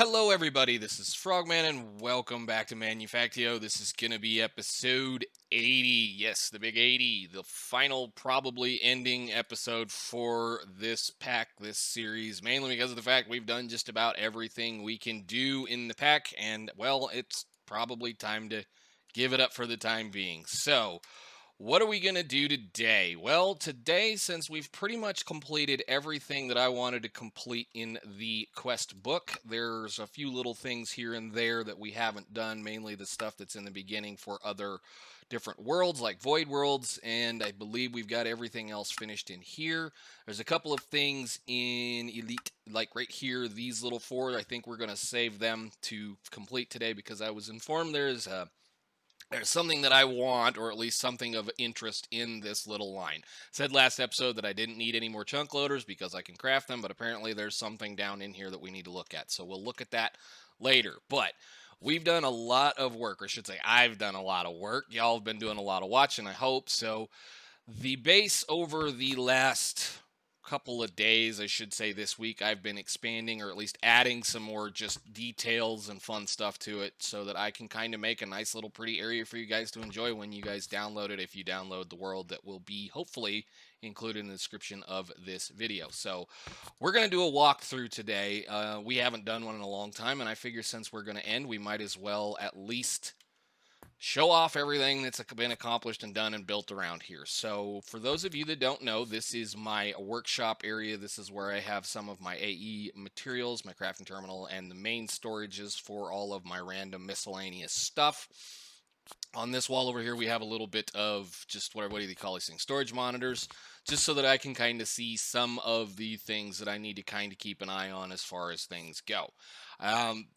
Hello, everybody. This is Frogman, and welcome back to Manufactio. This is going to be episode 80. Yes, the big 80. The final, probably ending episode for this pack, this series, mainly because of the fact we've done just about everything we can do in the pack, and, well, it's probably time to give it up for the time being. So, what are we going to do today? Well, today, since we've pretty much completed everything that I wanted to complete in the quest book, there's a few little things here and there that we haven't done, mainly the stuff that's in the beginning for other different worlds like void worlds, and I believe we've got everything else finished in here. There's a couple of things in Elite, like right here, these little four. I think we're going to save them to complete today because I was informed there's something that I want, or at least something of interest in this little line. Said last episode that I didn't need any more chunk loaders because I can craft them, but apparently there's something down in here that we need to look at. So we'll look at that later. But we've done a lot of work, or I should say I've done a lot of work. Y'all have been doing a lot of watching, I hope. So the base over the last couple of days, I should say this week, I've been expanding or at least adding some more just details and fun stuff to it so that I can kind of make a nice little pretty area for you guys to enjoy when you guys download it, if you download the world that will be hopefully included in the description of this video. So we're going to do a walkthrough today. We haven't done one in a long time, and I figure since we're going to end, we might as well at least show off everything that's been accomplished and done and built around here. So for those of you that don't know, this is my workshop area. This is where I have some of my AE materials, my crafting terminal, and the main storages for all of my random miscellaneous stuff. On this wall over here, we have a little bit of just what do they call these things? Storage monitors, just so that I can kind of see some of the things that I need to kind of keep an eye on as far as things go.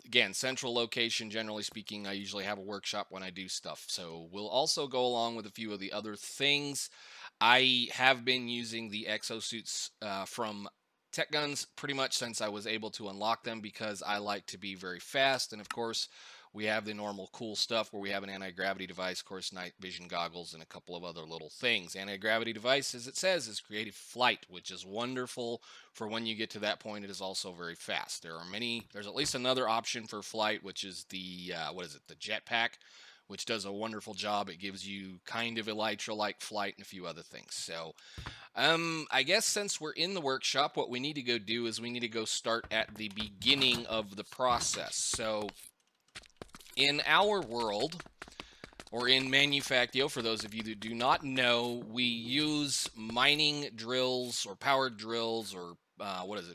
Again, central location, generally speaking, I usually have a workshop when I do stuff. So we'll also go along with a few of the other things. I have been using the exosuits from Tech Guns pretty much since I was able to unlock them because I like to be very fast. And of course, we have the normal cool stuff where we have an anti-gravity device, of course, night vision goggles, and a couple of other little things. Anti-gravity device, as it says, is creative flight, which is wonderful for when you get to that point. It is also very fast. There's at least another option for flight, which is the, the jetpack, which does a wonderful job. It gives you kind of elytra-like flight and a few other things. So, I guess since we're in the workshop, what we need to go do is we need to go start at the beginning of the process. So, in our world, or in Manufactio, for those of you that do not know, we use mining drills or powered drills or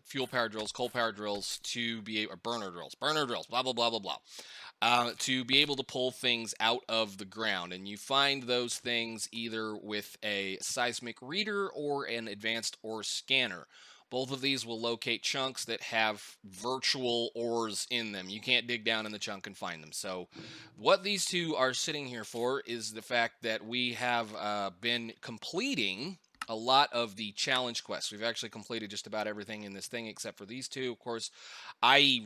fuel powered drills, coal powered drills to be burner drills, blah blah blah blah blah, to be able to pull things out of the ground. And you find those things either with a seismic reader or an advanced ore scanner. Both of these will locate chunks that have virtual ores in them. You can't dig down in the chunk and find them. So what these two are sitting here for is the fact that we have been completing a lot of the challenge quests. We've actually completed just about everything in this thing except for these two. Of course, I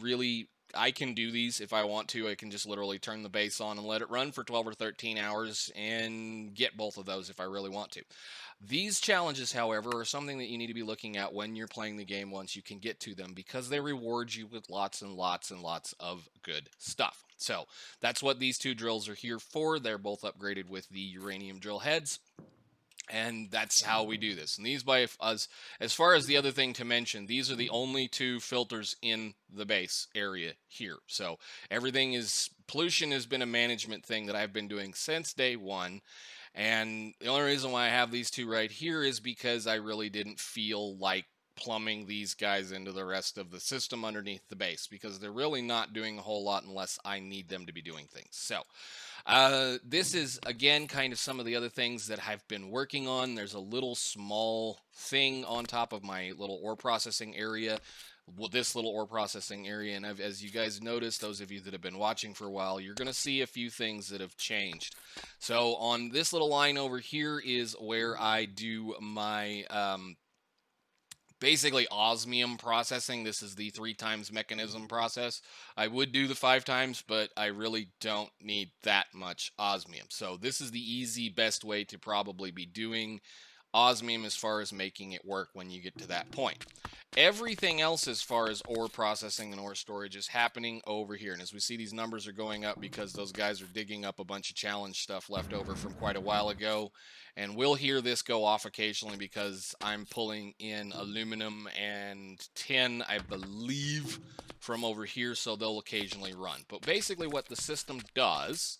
can do these if I want to. I can just literally turn the base on and let it run for 12 or 13 hours and get both of those if I really want to. These challenges, however, are something that you need to be looking at when you're playing the game once you can get to them, because they reward you with lots and lots and lots of good stuff. So that's what these two drills are here for. They're both upgraded with the uranium drill heads. And that's how we do this. And these, as far as the other thing to mention, these are the only two filters in the base area here. So pollution has been a management thing that I've been doing since day one. And the only reason why I have these two right here is because I really didn't feel like plumbing these guys into the rest of the system underneath the base, because they're really not doing a whole lot unless I need them to be doing things. So this is, again, kind of some of the other things that I've been working on. There's a little small thing on top of my little ore processing area. Well, this little ore processing area, and as you guys noticed, those of you that have been watching for a while, you're going to see a few things that have changed. So on this little line over here is where I do my basically osmium processing. This is the 3 times mechanism process. I would do the 5 times, but I really don't need that much osmium. So this is the easy, best way to probably be doing osmium as far as making it work when you get to that point. Everything else as far as ore processing and ore storage is happening over here. And as we see, these numbers are going up because those guys are digging up a bunch of challenge stuff left over from quite a while ago. And we'll hear this go off occasionally because I'm pulling in aluminum and tin, I believe, from over here, so they'll occasionally run. But basically what the system does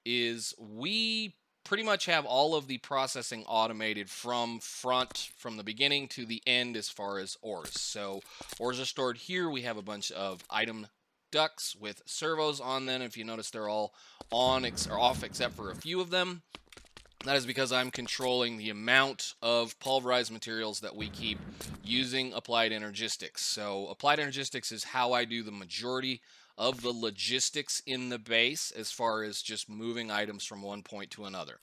is we pretty much have all of the processing automated from the beginning to the end as far as ores. So ores are stored here. We have a bunch of item ducts with servos on them. If you notice, they're all on or off except for a few of them. That is because I'm controlling the amount of pulverized materials that we keep using Applied Energistics. So Applied Energistics is how I do the majority of the logistics in the base as far as just moving items from one point to another.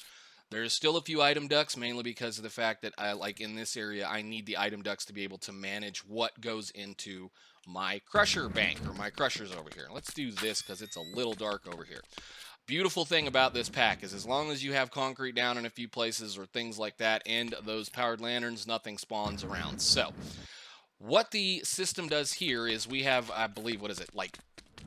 There's still a few item ducts, mainly because of the fact that like in this area, I need the item ducts to be able to manage what goes into my crusher bank or my crushers over here. Let's do this because it's a little dark over here. Beautiful thing about this pack is as long as you have concrete down in a few places or things like that and those powered lanterns, nothing spawns around. So what the system does here is we have, I believe, what is it, like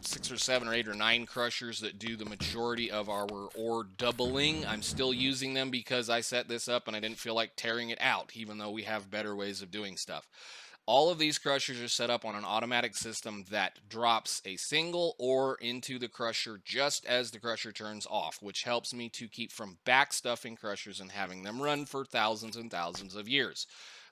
6 or 7 or 8 or 9 crushers that do the majority of our ore doubling. I'm still using them because I set this up and I didn't feel like tearing it out, even though we have better ways of doing stuff. All of these crushers are set up on an automatic system that drops a single ore into the crusher just as the crusher turns off, which helps me to keep from backstuffing crushers and having them run for thousands and thousands of years.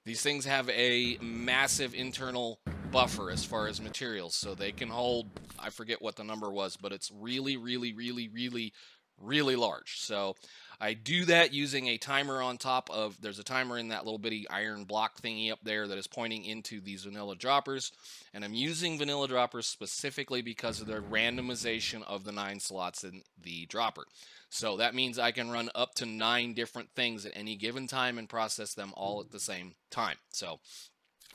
These things have a massive internal buffer as far as materials, so they can hold, I forget what the number was, but it's really, really, really, really, really large. So I do that using a timer on top of, there's a timer in that little bitty iron block thingy up there that is pointing into these vanilla droppers. And I'm using vanilla droppers specifically because of the randomization of the 9 slots in the dropper. So that means I can run up to 9 different things at any given time and process them all at the same time. So,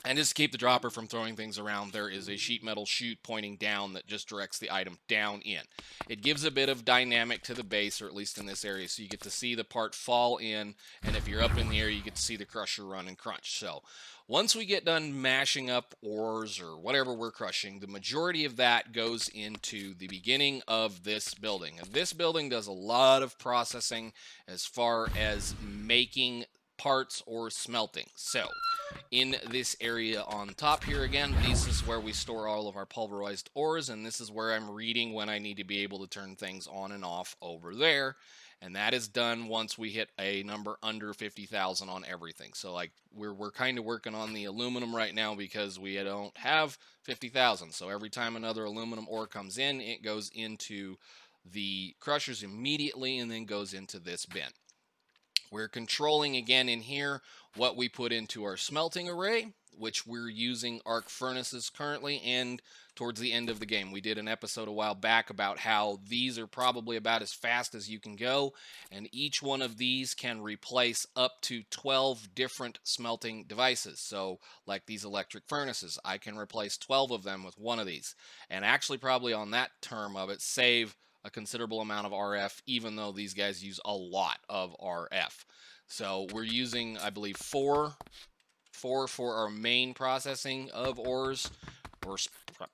and just to keep the dropper from throwing things around, there is a sheet metal chute pointing down that just directs the item down in. It gives a bit of dynamic to the base, or at least in this area, so you get to see the part fall in, and if you're up in the air, you get to see the crusher run and crunch. So once we get done mashing up ores or whatever we're crushing, the majority of that goes into the beginning of this building. And this building does a lot of processing as far as making parts or smelting. So in this area on top here again, this is where we store all of our pulverized ores, and this is where I'm reading when I need to be able to turn things on and off over there. And that is done once we hit a number under 50,000 on everything. So like we're kind of working on the aluminum right now because we don't have 50,000. So every time another aluminum ore comes in, it goes into the crushers immediately and then goes into this bin. We're controlling again in here what we put into our smelting array, which we're using arc furnaces currently and towards the end of the game. We did an episode a while back about how these are probably about as fast as you can go, and each one of these can replace up to 12 different smelting devices. So like these electric furnaces, I can replace 12 of them with one of these, and actually probably on that term of it save a considerable amount of RF, even though these guys use a lot of RF. So we're using, I believe, four for our main processing of ores, or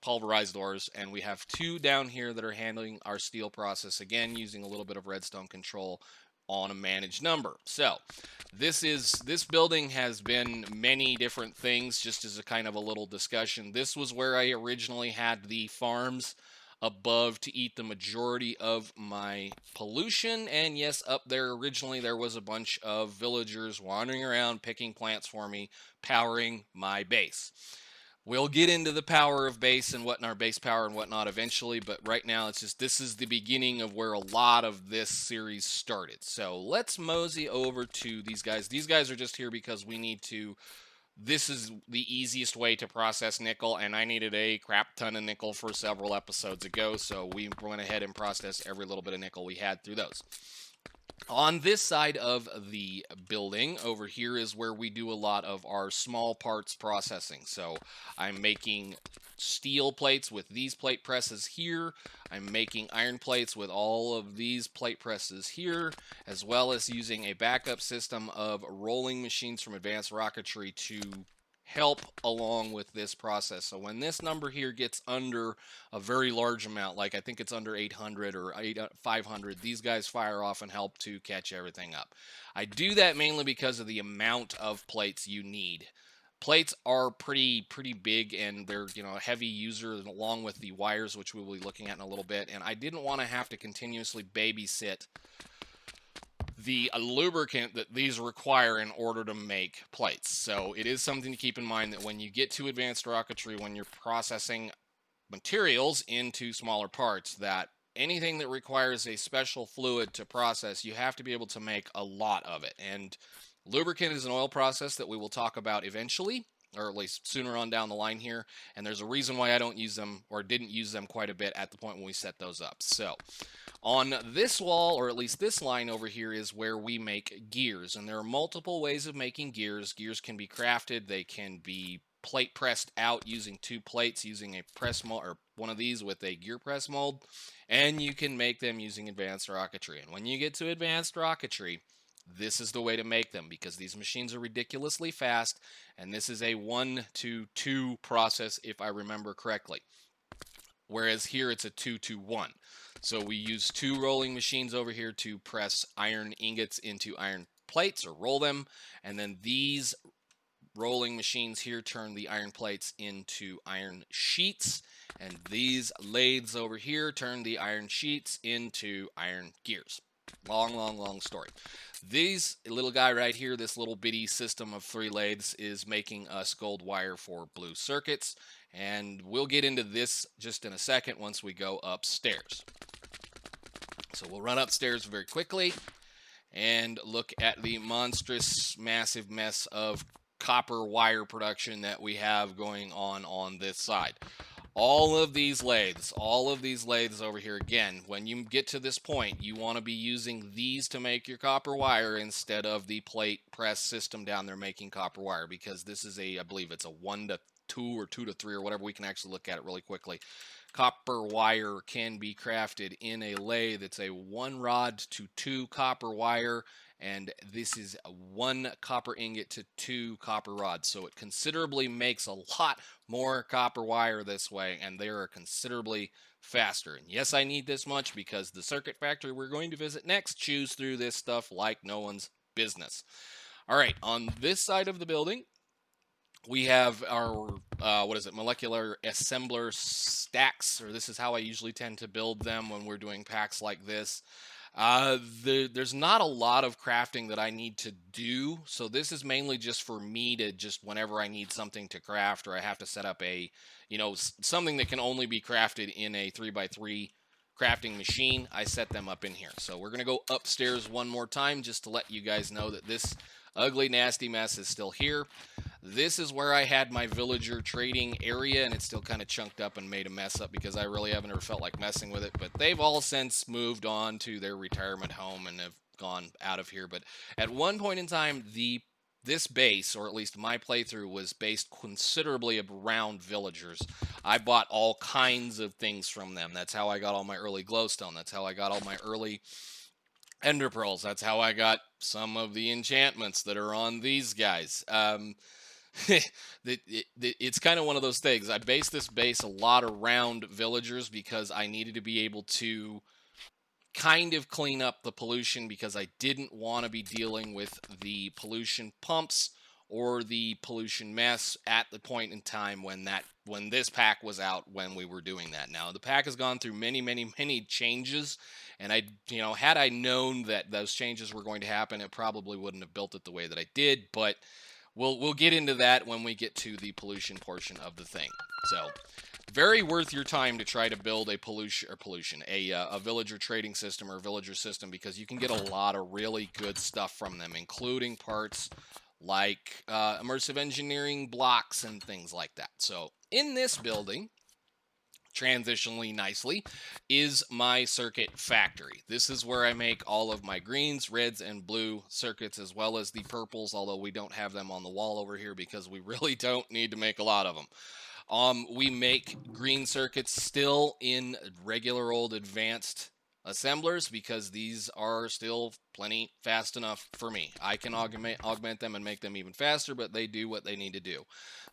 pulverized ores, and we have 2 down here that are handling our steel process, again, using a little bit of redstone control on a managed number. So this building has been many different things. Just as a kind of a little discussion, this was where I originally had the farms above to eat the majority of my pollution. And yes, up there originally there was a bunch of villagers wandering around picking plants for me, powering my base. We'll get into the power of base and whatnot, base power and whatnot eventually, but right now it's just, this is the beginning of where a lot of this series started. So let's mosey over to these guys. These guys are just here because we need to, this is the easiest way to process nickel, and I needed a crap ton of nickel for several episodes ago, so we went ahead and processed every little bit of nickel we had through those. On this side of the building over here is where we do a lot of our small parts processing. So I'm making steel plates with these plate presses here. I'm making iron plates with all of these plate presses here, as well as using a backup system of rolling machines from Advanced Rocketry to help along with this process. So when this number here gets under a very large amount, like I think it's under 800 or 500, these guys fire off and help to catch everything up. I do that mainly because of the amount of plates you need. Plates are pretty big, and they're a heavy user, along with the wires, which we'll be looking at in a little bit. And I didn't want to have to continuously babysit the lubricant that these require in order to make plates. So it is something to keep in mind that when you get to advanced rocketry, when you're processing materials into smaller parts, that anything that requires a special fluid to process, you have to be able to make a lot of it. And lubricant is an oil process that we will talk about eventually, or at least sooner on down the line here. And there's a reason why I don't use them, or didn't use them quite a bit at the point when we set those up. So on this wall, or at least this line over here, is where we make gears. And there are multiple ways of making gears. Gears can be crafted. They can be plate pressed out using 2 plates, using a press mold, or one of these with a gear press mold. And you can make them using advanced rocketry. And when you get to advanced rocketry, this is the way to make them, because these machines are ridiculously fast. And this is a 1 to 2 process, if I remember correctly. Whereas here it's a 2 to 1. So we use 2 rolling machines over here to press iron ingots into iron plates, or roll them. And then these rolling machines here turn the iron plates into iron sheets. And these lathes over here turn the iron sheets into iron gears. Long story. This little guy right here, this little bitty system of 3 lathes, is making us gold wire for blue circuits. And we'll get into this just in a second once we go upstairs. So we'll run upstairs very quickly and look at the monstrous, massive mess of copper wire production that we have going on this side. All of these lathes over here, again, when you get to this point, you want to be using these to make your copper wire instead of the plate press system down there making copper wire, because this is I believe it's a 1 to 2 or 2 to 3 or whatever. We can actually look at it really quickly. Copper wire can be crafted in a lathe. It's a 1 rod to 2 copper wire, and this is a 1 copper ingot to 2 copper rods. So it considerably makes a lot more copper wire this way, and they are considerably faster. And yes, I need this much because the circuit factory we're going to visit next chews through this stuff like no one's business. All right, on this side of the building, we have our, molecular assembler stacks, or this is how I usually tend to build them when we're doing packs like this. There's not a lot of crafting that I need to do, so this is mainly just for me to just, whenever I need something to craft, or I have to set up a, something that can only be crafted in a 3x3 crafting machine, I set them up in here. So we're going to go upstairs one more time just to let you guys know that this ugly, nasty mess is still here. This is where I had my villager trading area, and it's still kind of chunked up and made a mess up because I really haven't ever felt like messing with it. But they've all since moved on to their retirement home and have gone out of here. But at one point in time, this base, or at least my playthrough, was based considerably around villagers. I bought all kinds of things from them. That's how I got all my early glowstone. That's how I got all my early ender pearls. That's how I got some of the enchantments that are on these guys. It's kind of one of those things. I based this base a lot around villagers because I needed to be able to kind of clean up the pollution, because I didn't want to be dealing with the pollution pumps or the pollution mess at the point in time when this pack was out, when we were doing that. Now, the pack has gone through many changes, and had I known that those changes were going to happen, it probably wouldn't have built it the way that I did, but we'll get into that when we get to the pollution portion of the thing. So, very worth your time to try to build a a villager trading system or a villager system, because you can get a lot of really good stuff from them, including parts like immersive engineering blocks and things like that. So in this building, transitionally nicely, is my circuit factory. This is where I make all of my greens, reds, and blue circuits, as well as the purples, although we don't have them on the wall over here because we really don't need to make a lot of them. We make green circuits still in regular old advanced assemblers because these are still plenty fast enough for me. I can augment them and make them even faster, but they do what they need to do.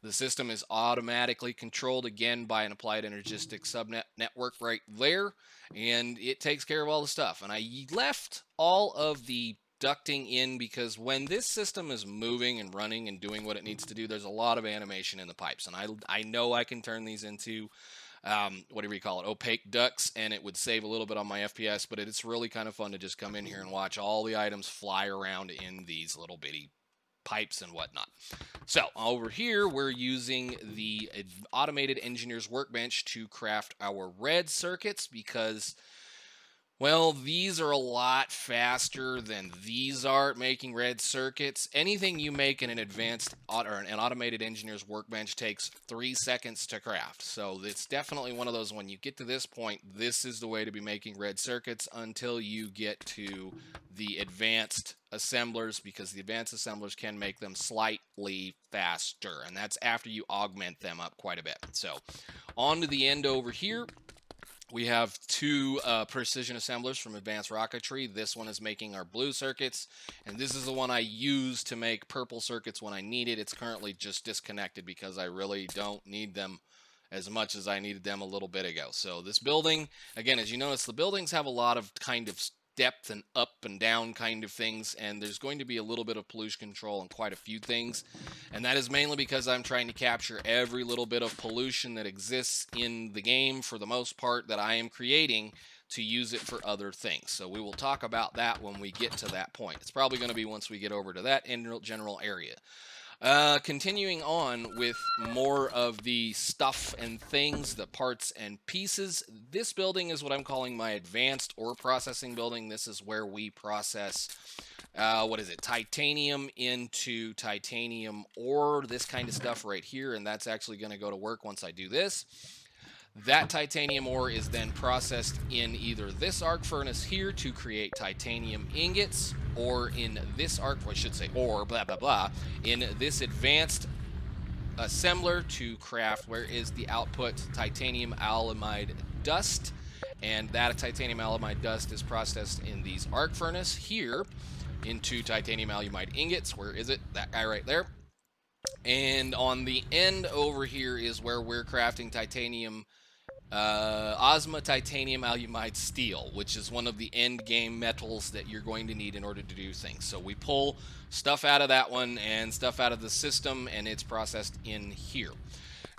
The system is automatically controlled again by an applied energistic subnet network right there, and it takes care of all the stuff. And I left all of the ducting in because when this system is moving and running and doing what it needs to do, there's a lot of animation in the pipes. And I know I can turn these into whatever you call it, opaque ducts, and it would save a little bit on my FPS, but it's really kind of fun to just come in here and watch all the items fly around in these little bitty pipes and whatnot. So over here, we're using the automated engineer's workbench to craft our red circuits because, well, these are a lot faster than these are at making red circuits. Anything you make in an advanced or an automated engineer's workbench takes 3 seconds to craft. So it's definitely one of those, when you get to this point, this is the way to be making red circuits until you get to the advanced assemblers, because the advanced assemblers can make them slightly faster, and that's after you augment them up quite a bit. So on to the end over here, we have two precision assemblers from Advanced Rocketry. This one is making our blue circuits, and this is the one I use to make purple circuits when I need it. It's currently just disconnected because I really don't need them as much as I needed them a little bit ago. So this building, again, as you notice, the buildings have a lot of kind of depth and up and down kind of things, and there's going to be a little bit of pollution control on quite a few things, and that is mainly because I'm trying to capture every little bit of pollution that exists in the game, for the most part, that I am creating, to use it for other things. So we will talk about that when we get to that point. It's probably going to be once we get over to that general area. Continuing on with more of the stuff and things, the parts and pieces. This building is what I'm calling my advanced ore processing building. This is where we process, titanium into titanium ore, this kind of stuff right here, and that's actually going to go to work once I do this. That titanium ore is then processed in either this arc furnace here to create titanium ingots, or in this in this advanced assembler to craft, where is the output titanium aluminide dust, and that titanium aluminide dust is processed in these arc furnace here into titanium aluminide ingots. Where is it? That guy right there. And on the end over here is where we're crafting titanium Osmium titanium alumide steel, which is one of the end game metals that you're going to need in order to do things. So we pull stuff out of that one and stuff out of the system, and it's processed in here.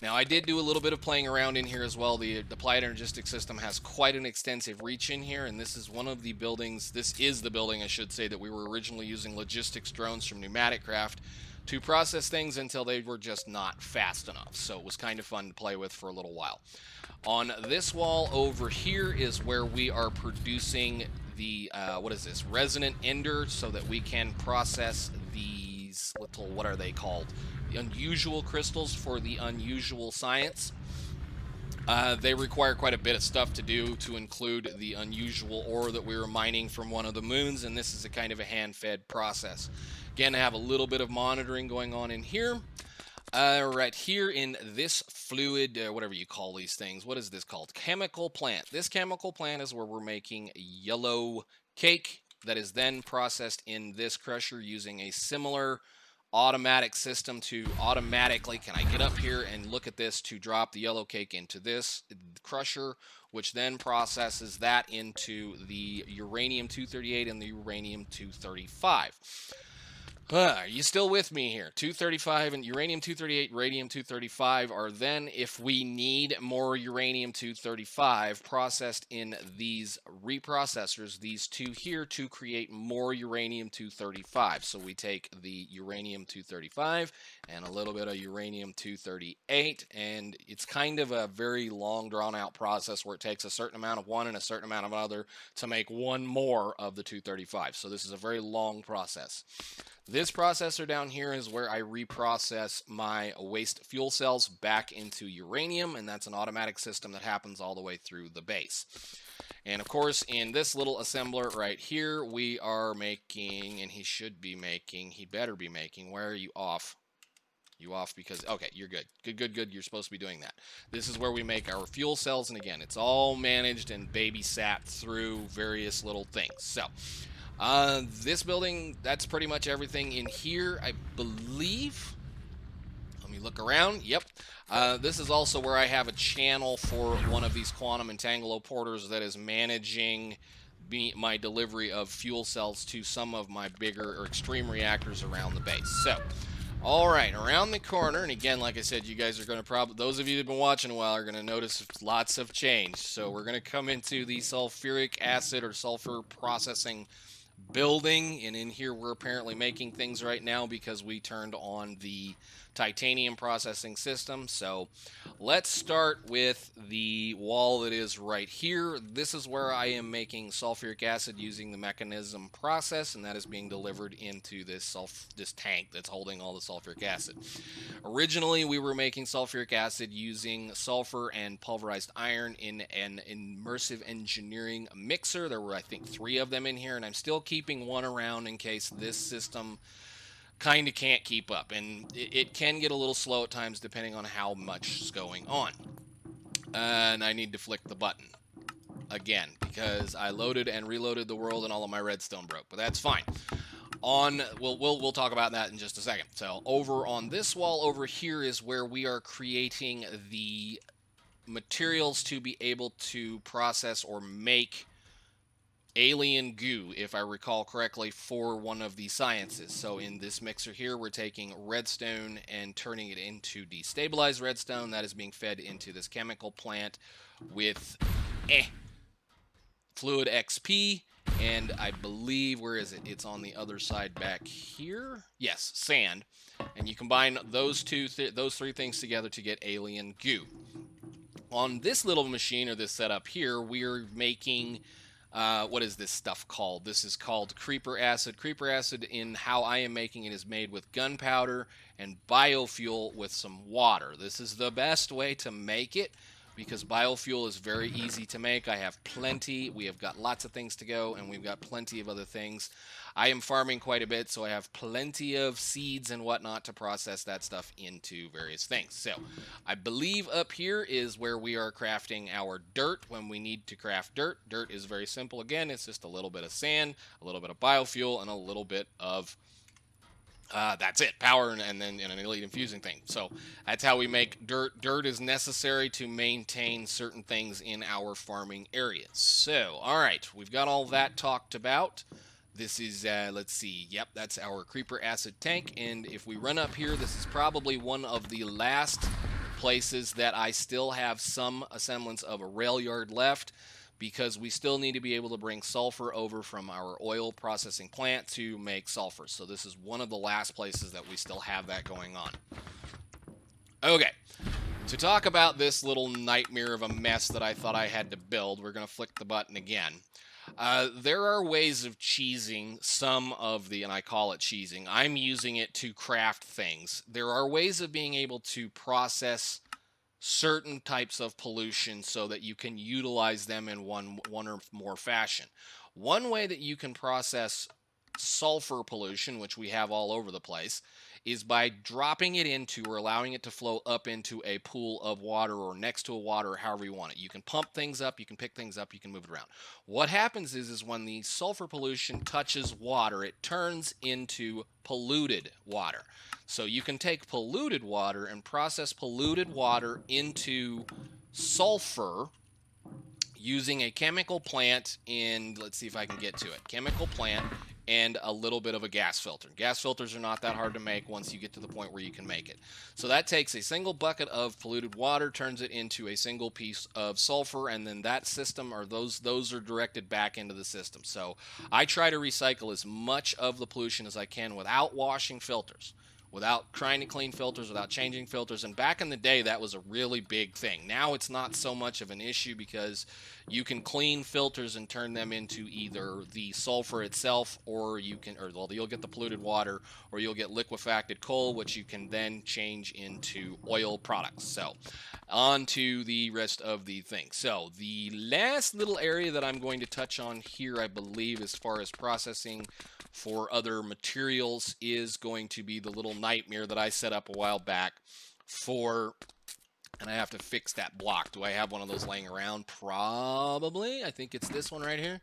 Now, I did do a little bit of playing around in here as well. The applied energistic system has quite an extensive reach in here, and this is one of the buildings, this is the building, I should say, that we were originally using logistics drones from Pneumatic Craft to process things until they were just not fast enough. So it was kind of fun to play with for a little while. On this wall over here is where we are producing the, resonant ender, so that we can process these little, what are they called? The unusual crystals for the unusual science. They require quite a bit of stuff to do, to include the unusual ore that we were mining from one of the moons, and this is a kind of a hand-fed process. Again, I have a little bit of monitoring going on in here. Right here in this fluid, whatever you call these things, what is this called? Chemical plant. This chemical plant is where we're making yellow cake that is then processed in this crusher using a similar automatic system to automatically, can I get up here and look at this, to drop the yellow cake into this crusher, which then processes that into the uranium-238 and the uranium-235. Are you still with me here? 235 and uranium-238, radium-235 are then, if we need more uranium-235, processed in these reprocessors, these two here, to create more uranium-235. So we take the uranium-235 and a little bit of uranium-238, and it's kind of a very long, drawn-out process where it takes a certain amount of one and a certain amount of other to make one more of the 235. So this is a very long process. This processor down here is where I reprocess my waste fuel cells back into uranium, and that's an automatic system that happens all the way through the base. And of course, in this little assembler right here, we are making, and he better be making, where are you off? You off because, okay, you're good. Good. You're supposed to be doing that. This is where we make our fuel cells, and again, it's all managed and babysat through various little things. So, this building, that's pretty much everything in here, I believe. Let me look around. Yep. This is also where I have a channel for one of these quantum entanguloporters that is managing my delivery of fuel cells to some of my bigger or extreme reactors around the base. So, all right, around the corner, and again, like I said, you guys are going to those of you that have been watching a while are going to notice lots have changed. So we're going to come into the sulfuric acid or sulfur processing building, and in here we're apparently making things right now because we turned on the titanium processing system. So let's start with the wall that is right here. This is where I am making sulfuric acid using the mechanism process, and that is being delivered into this tank that's holding all the sulfuric acid. Originally, we were making sulfuric acid using sulfur and pulverized iron in an immersive engineering mixer. There were, I think, 3 of them in here, and I'm still keeping one around in case this system kind of can't keep up, and it can get a little slow at times depending on how much is going on. And I need to flick the button again because I loaded and reloaded the world and all of my redstone broke, but that's fine. We'll talk about that in just a second. So over on this wall over here is where we are creating the materials to be able to process or make alien goo, if I recall correctly, for one of the sciences. So in this mixer here, we're taking redstone and turning it into destabilized redstone. That is being fed into this chemical plant with fluid XP, and I believe, where is it? It's on the other side back here. Yes, sand. And you combine those those 3 things together to get alien goo. On this little machine, or this setup here, we're making what is this stuff called? This is called creeper acid. Creeper acid, in how I am making it, is made with gunpowder and biofuel with some water. This is the best way to make it because biofuel is very easy to make. I have plenty. We have got lots of things to go, and we've got plenty of other things. I am farming quite a bit, so I have plenty of seeds and whatnot to process that stuff into various things. So I believe up here is where we are crafting our dirt when we need to craft dirt. Dirt is very simple. Again, it's just a little bit of sand, a little bit of biofuel, and a little bit of that's it, power, and then an elite infusing thing. So that's how we make dirt. Dirt is necessary to maintain certain things in our farming areas. So, all right, we've got all that talked about. This is, let's see, yep, that's our creeper acid tank, and if we run up here, this is probably one of the last places that I still have some semblance of a rail yard left, because we still need to be able to bring sulfur over from our oil processing plant to make sulfur. So this is one of the last places that we still have that going on. Okay, to talk about this little nightmare of a mess that I thought I had to build, we're going to flick the button again. There are ways of cheesing some of the, and I call it cheesing, I'm using it to craft things. There are ways of being able to process certain types of pollution so that you can utilize them in one or more fashion. One way that you can process sulfur pollution, which we have all over the place, is by dropping it into or allowing it to flow up into a pool of water or next to a water, or however you want it. You can pump things up, you can pick things up, you can move it around. What happens is when the sulfur pollution touches water, it turns into polluted water. So you can take polluted water and process polluted water into sulfur using a chemical plant in, let's see if I can get to it, chemical plant and a little bit of a gas filter. Gas filters are not that hard to make once you get to the point where you can make it. So that takes a single bucket of polluted water, turns it into a single piece of sulfur, and then that system, or those are directed back into the system. So I try to recycle as much of the pollution as I can without washing filters, without trying to clean filters, without changing filters. And back in the day, that was a really big thing. Now it's not so much of an issue because You can clean filters and turn them into either the sulfur itself, or you'll get the polluted water, or you'll get liquefied coal, which you can then change into oil products. So on to the rest of the thing. So the last little area that I'm going to touch on here, I believe, as far as processing for other materials, is going to be the little nightmare that I set up a while back for, and I have to fix that block. Do I have one of those laying around? Probably. I think it's this one right here.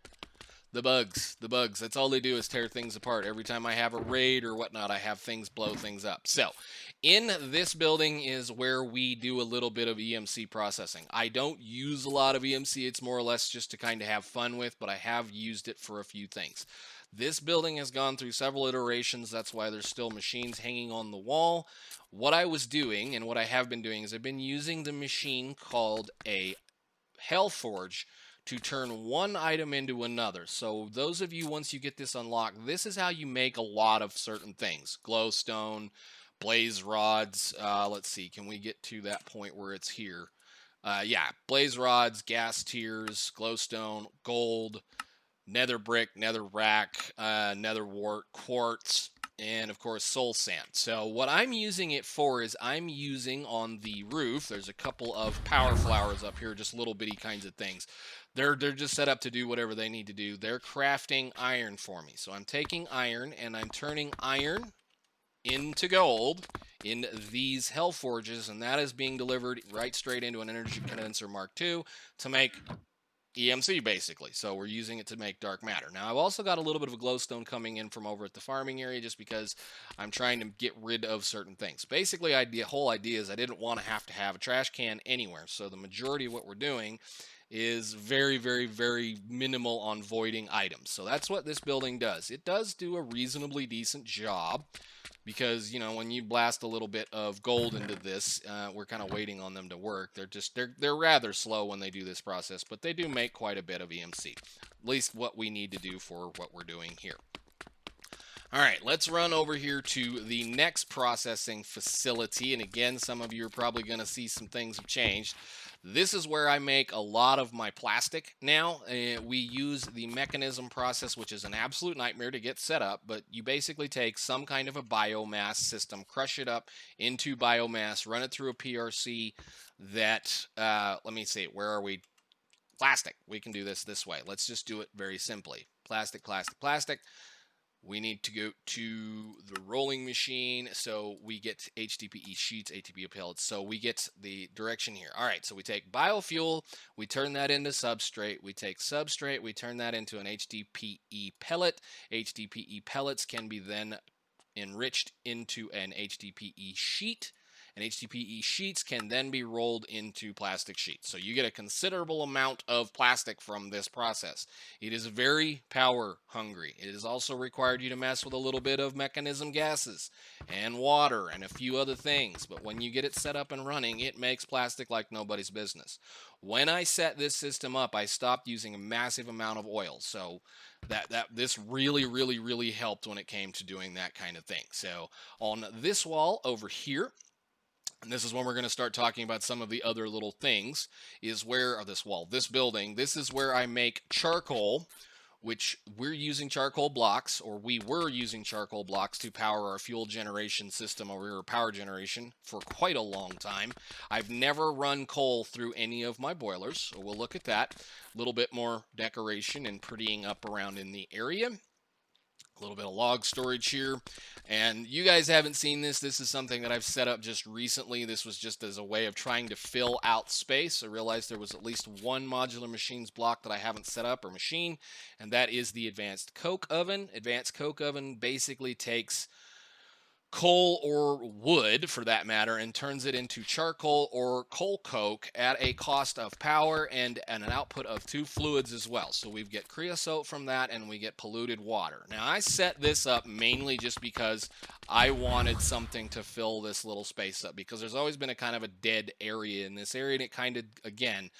The bugs. That's all they do, is tear things apart. Every time I have a raid or whatnot, I have things blow things up. So in this building is where we do a little bit of EMC processing. I don't use a lot of EMC. It's more or less just to kind of have fun with, but I have used it for a few things. This building has gone through several iterations. That's why there's still machines hanging on the wall. What I was doing, and what I have been doing, is I've been using the machine called a Hellforge to turn one item into another. So those of you, once you get this unlocked, this is how you make a lot of certain things. Glowstone, blaze rods. Let's see, can we get to that point where it's here? Yeah, blaze rods, gas tiers, glowstone, gold, nether brick, nether rack, nether wart, quartz, and of course soul sand. So what I'm using it for is I'm using on the roof, there's a couple of power flowers up here, just little bitty kinds of things. They're just set up to do whatever they need to do. They're crafting iron for me. So I'm taking iron and I'm turning iron into gold in these hell forges, and that is being delivered right straight into an energy condenser Mark II to make EMC, basically. So we're using it to make dark matter. Now, I've also got a little bit of a glowstone coming in from over at the farming area, just because I'm trying to get rid of certain things. Basically, the whole idea is I didn't want to have a trash can anywhere. So the majority of what we're doing is very, very, very minimal on voiding items. So that's what this building does. It does do a reasonably decent job, because, you know, when you blast a little bit of gold into this, we're kind of waiting on them to work. They're rather slow when they do this process, but they do make quite a bit of EMC, at least what we need to do for what we're doing here. All right, let's run over here to the next processing facility. And again, some of you are probably going to see some things have changed. This is where I make a lot of my plastic now. We use the mechanism process, which is an absolute nightmare to get set up, but you basically take some kind of a biomass system, crush it up into biomass, run it through a PRC that, let me see, where are we? Plastic. We can do this way. Let's just do it very simply. Plastic, plastic, plastic. We need to go to the rolling machine, so we get HDPE sheets, HDPE pellets, so we get the direction here. All right, so we take biofuel, we turn that into substrate, we take substrate, we turn that into an HDPE pellet. HDPE pellets can be then enriched into an HDPE sheet, and HDPE sheets can then be rolled into plastic sheets. So you get a considerable amount of plastic from this process. It is very power hungry. It has also required you to mess with a little bit of mechanism gases and water and a few other things. But when you get it set up and running, it makes plastic like nobody's business. When I set this system up, I stopped using a massive amount of oil. So this really helped when it came to doing that kind of thing. So on this wall over here, and this is when we're going to start talking about some of the other little things, is where, this building, this is where I make charcoal, which we're using charcoal blocks, or we were using charcoal blocks to power our fuel generation system over here, power generation, for quite a long time. I've never run coal through any of my boilers, so we'll look at that. A little bit more decoration and prettying up around in the area. A little bit of log storage here, and you guys haven't seen this. This is something that I've set up just recently. This was just as a way of trying to fill out space. I realized there was at least one modular machines block that I haven't set up, or machine, and that is the advanced coke oven. Advanced coke oven basically takes coal or wood, for that matter, and turns it into charcoal or coal coke at a cost of power and an output of 2 fluids as well. So we get creosote from that, and we get polluted water. Now, I set this up mainly just because I wanted something to fill this little space up, because there's always been a kind of a dead area in this area, and it kind of, again,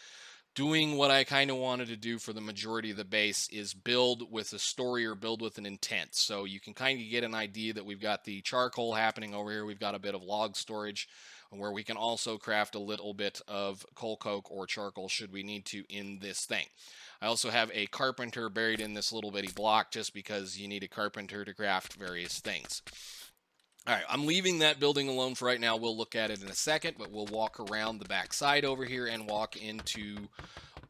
doing what I kind of wanted to do for the majority of the base is build with a story or build with an intent. So you can kind of get an idea that we've got the charcoal happening over here. We've got a bit of log storage. where we can also craft a little bit of coal coke or charcoal should we need to in this thing. I also have a carpenter buried in this little bitty block just because you need a carpenter to craft various things. All right, I'm leaving that building alone for right now. We'll look at it in a second, but we'll walk around the back side over here and walk into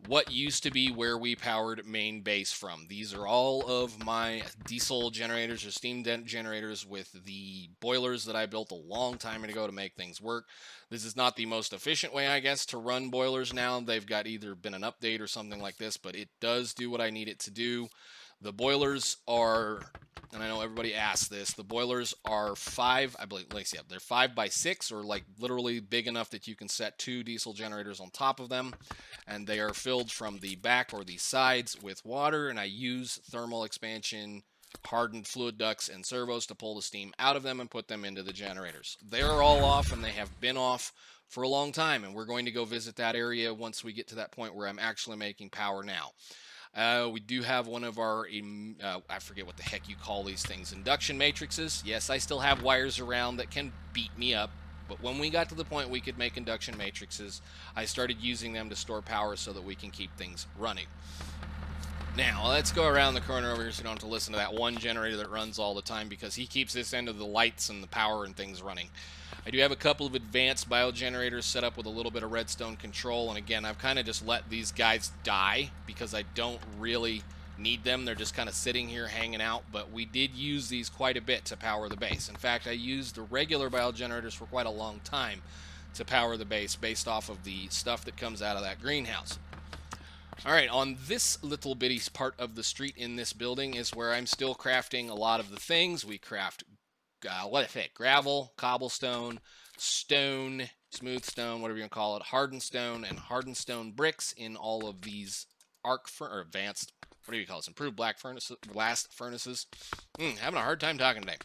what used to be where we powered main base from. These are all of my diesel generators or steam generators with the boilers that I built a long time ago to make things work. This is not the most efficient way, I guess, to run boilers now. They've got either been an update or something like this, but it does do what I need it to do. The boilers are, and I know everybody asks this, the boilers are 5, I believe, yeah, they're 5 by 6, or like literally big enough that you can set 2 diesel generators on top of them, and they are filled from the back or the sides with water, and I use thermal expansion, hardened fluid ducts, and servos to pull the steam out of them and put them into the generators. They're all off, and they have been off for a long time, and we're going to go visit that area once we get to that point where I'm actually making power now. We do have one of our, I forget what the heck you call these things, induction matrices. Yes, I still have wires around that can beat me up, but when we got to the point we could make induction matrices, I started using them to store power so that we can keep things running. Now, let's go around the corner over here so you don't have to listen to that one generator that runs all the time because he keeps this end of the lights and the power and things running. I do have a couple of advanced biogenerators set up with a little bit of redstone control, and again, I've kind of just let these guys die because I don't really need them. They're just kind of sitting here hanging out, but we did use these quite a bit to power the base. In fact, I used the regular biogenerators for quite a long time to power the base based off of the stuff that comes out of that greenhouse. All right, on this little bitty part of the street in this building is where I'm still crafting a lot of the things. We craft gravel, cobblestone, stone, smooth stone, whatever you want to call it, hardened stone, and hardened stone bricks in all of these advanced, what do you call this, improved blast furnaces. Having a hard time talking today.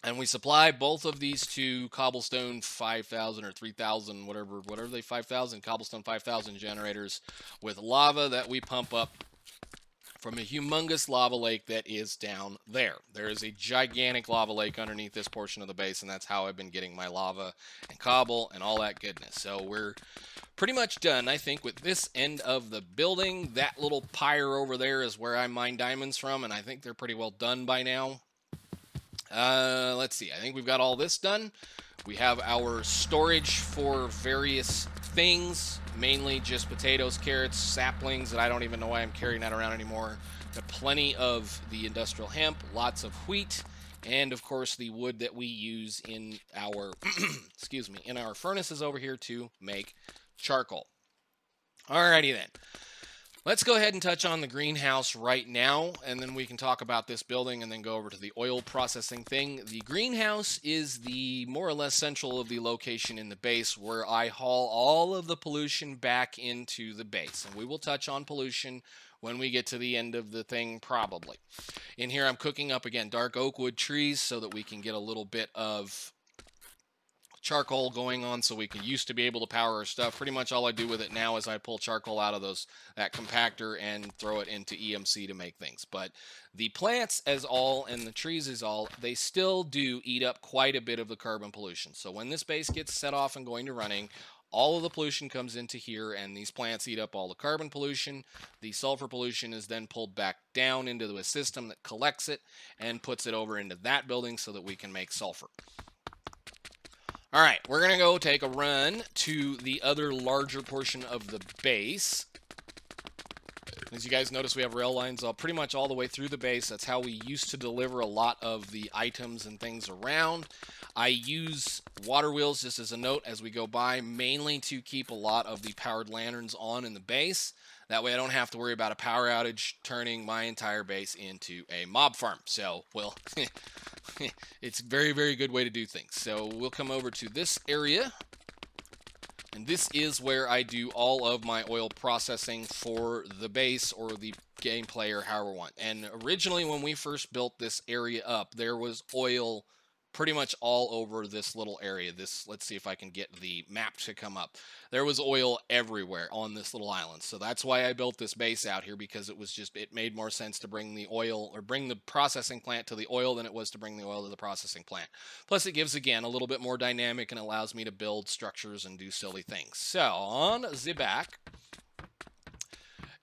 And we supply both of these to cobblestone 5,000 or 3,000, whatever they 5,000, cobblestone 5,000 generators with lava that we pump up from a humongous lava lake that is down there. There is a gigantic lava lake underneath this portion of the base, and that's how I've been getting my lava and cobble and all that goodness. So we're pretty much done, I think, with this end of the building. That little pyre over there is where I mine diamonds from, and I think they're pretty well done by now. Let's see. I think we've got all this done. We have our storage for various things, mainly just potatoes, carrots, saplings that I don't even know why I'm carrying that around anymore. Plenty of the industrial hemp, lots of wheat, and of course the wood that we use in our in our furnaces over here to make charcoal. Alrighty then. Let's go ahead and touch on the greenhouse right now, and then we can talk about this building and then go over to the oil processing thing. The greenhouse is the more or less central of the location in the base where I haul all of the pollution back into the base. And we will touch on pollution when we get to the end of the thing, probably. In here, I'm cooking up, again, dark oak wood trees so that we can get a little bit of charcoal going on so we used to be able to power our stuff. Pretty much all I do with it now is I pull charcoal out of that compactor and throw it into EMC to make things. But the plants as all and the trees as all, they still do eat up quite a bit of the carbon pollution. So when this base gets set off and going to running, all of the pollution comes into here, and these plants eat up all the carbon pollution. The sulfur pollution is then pulled back down into a system that collects it and puts it over into that building so that we can make sulfur. All right, we're going to go take a run to the other larger portion of the base. As you guys notice, we have rail lines pretty much all the way through the base. That's how we used to deliver a lot of the items and things around. I use water wheels, just as a note, as we go by, mainly to keep a lot of the powered lanterns on in the base. That way I don't have to worry about a power outage turning my entire base into a mob farm. So, well, it's a very, very good way to do things. So we'll come over to this area. And this is where I do all of my oil processing for the base or the gameplay or however we want. And originally when we first built this area up, there was oil pretty much all over this little area. Let's see if I can get the map to come up. There was oil everywhere on this little island. So that's why I built this base out here, because it made more sense to bring the oil, or bring the processing plant to the oil, than it was to bring the oil to the processing plant. Plus it gives, again, a little bit more dynamic and allows me to build structures and do silly things. So on the back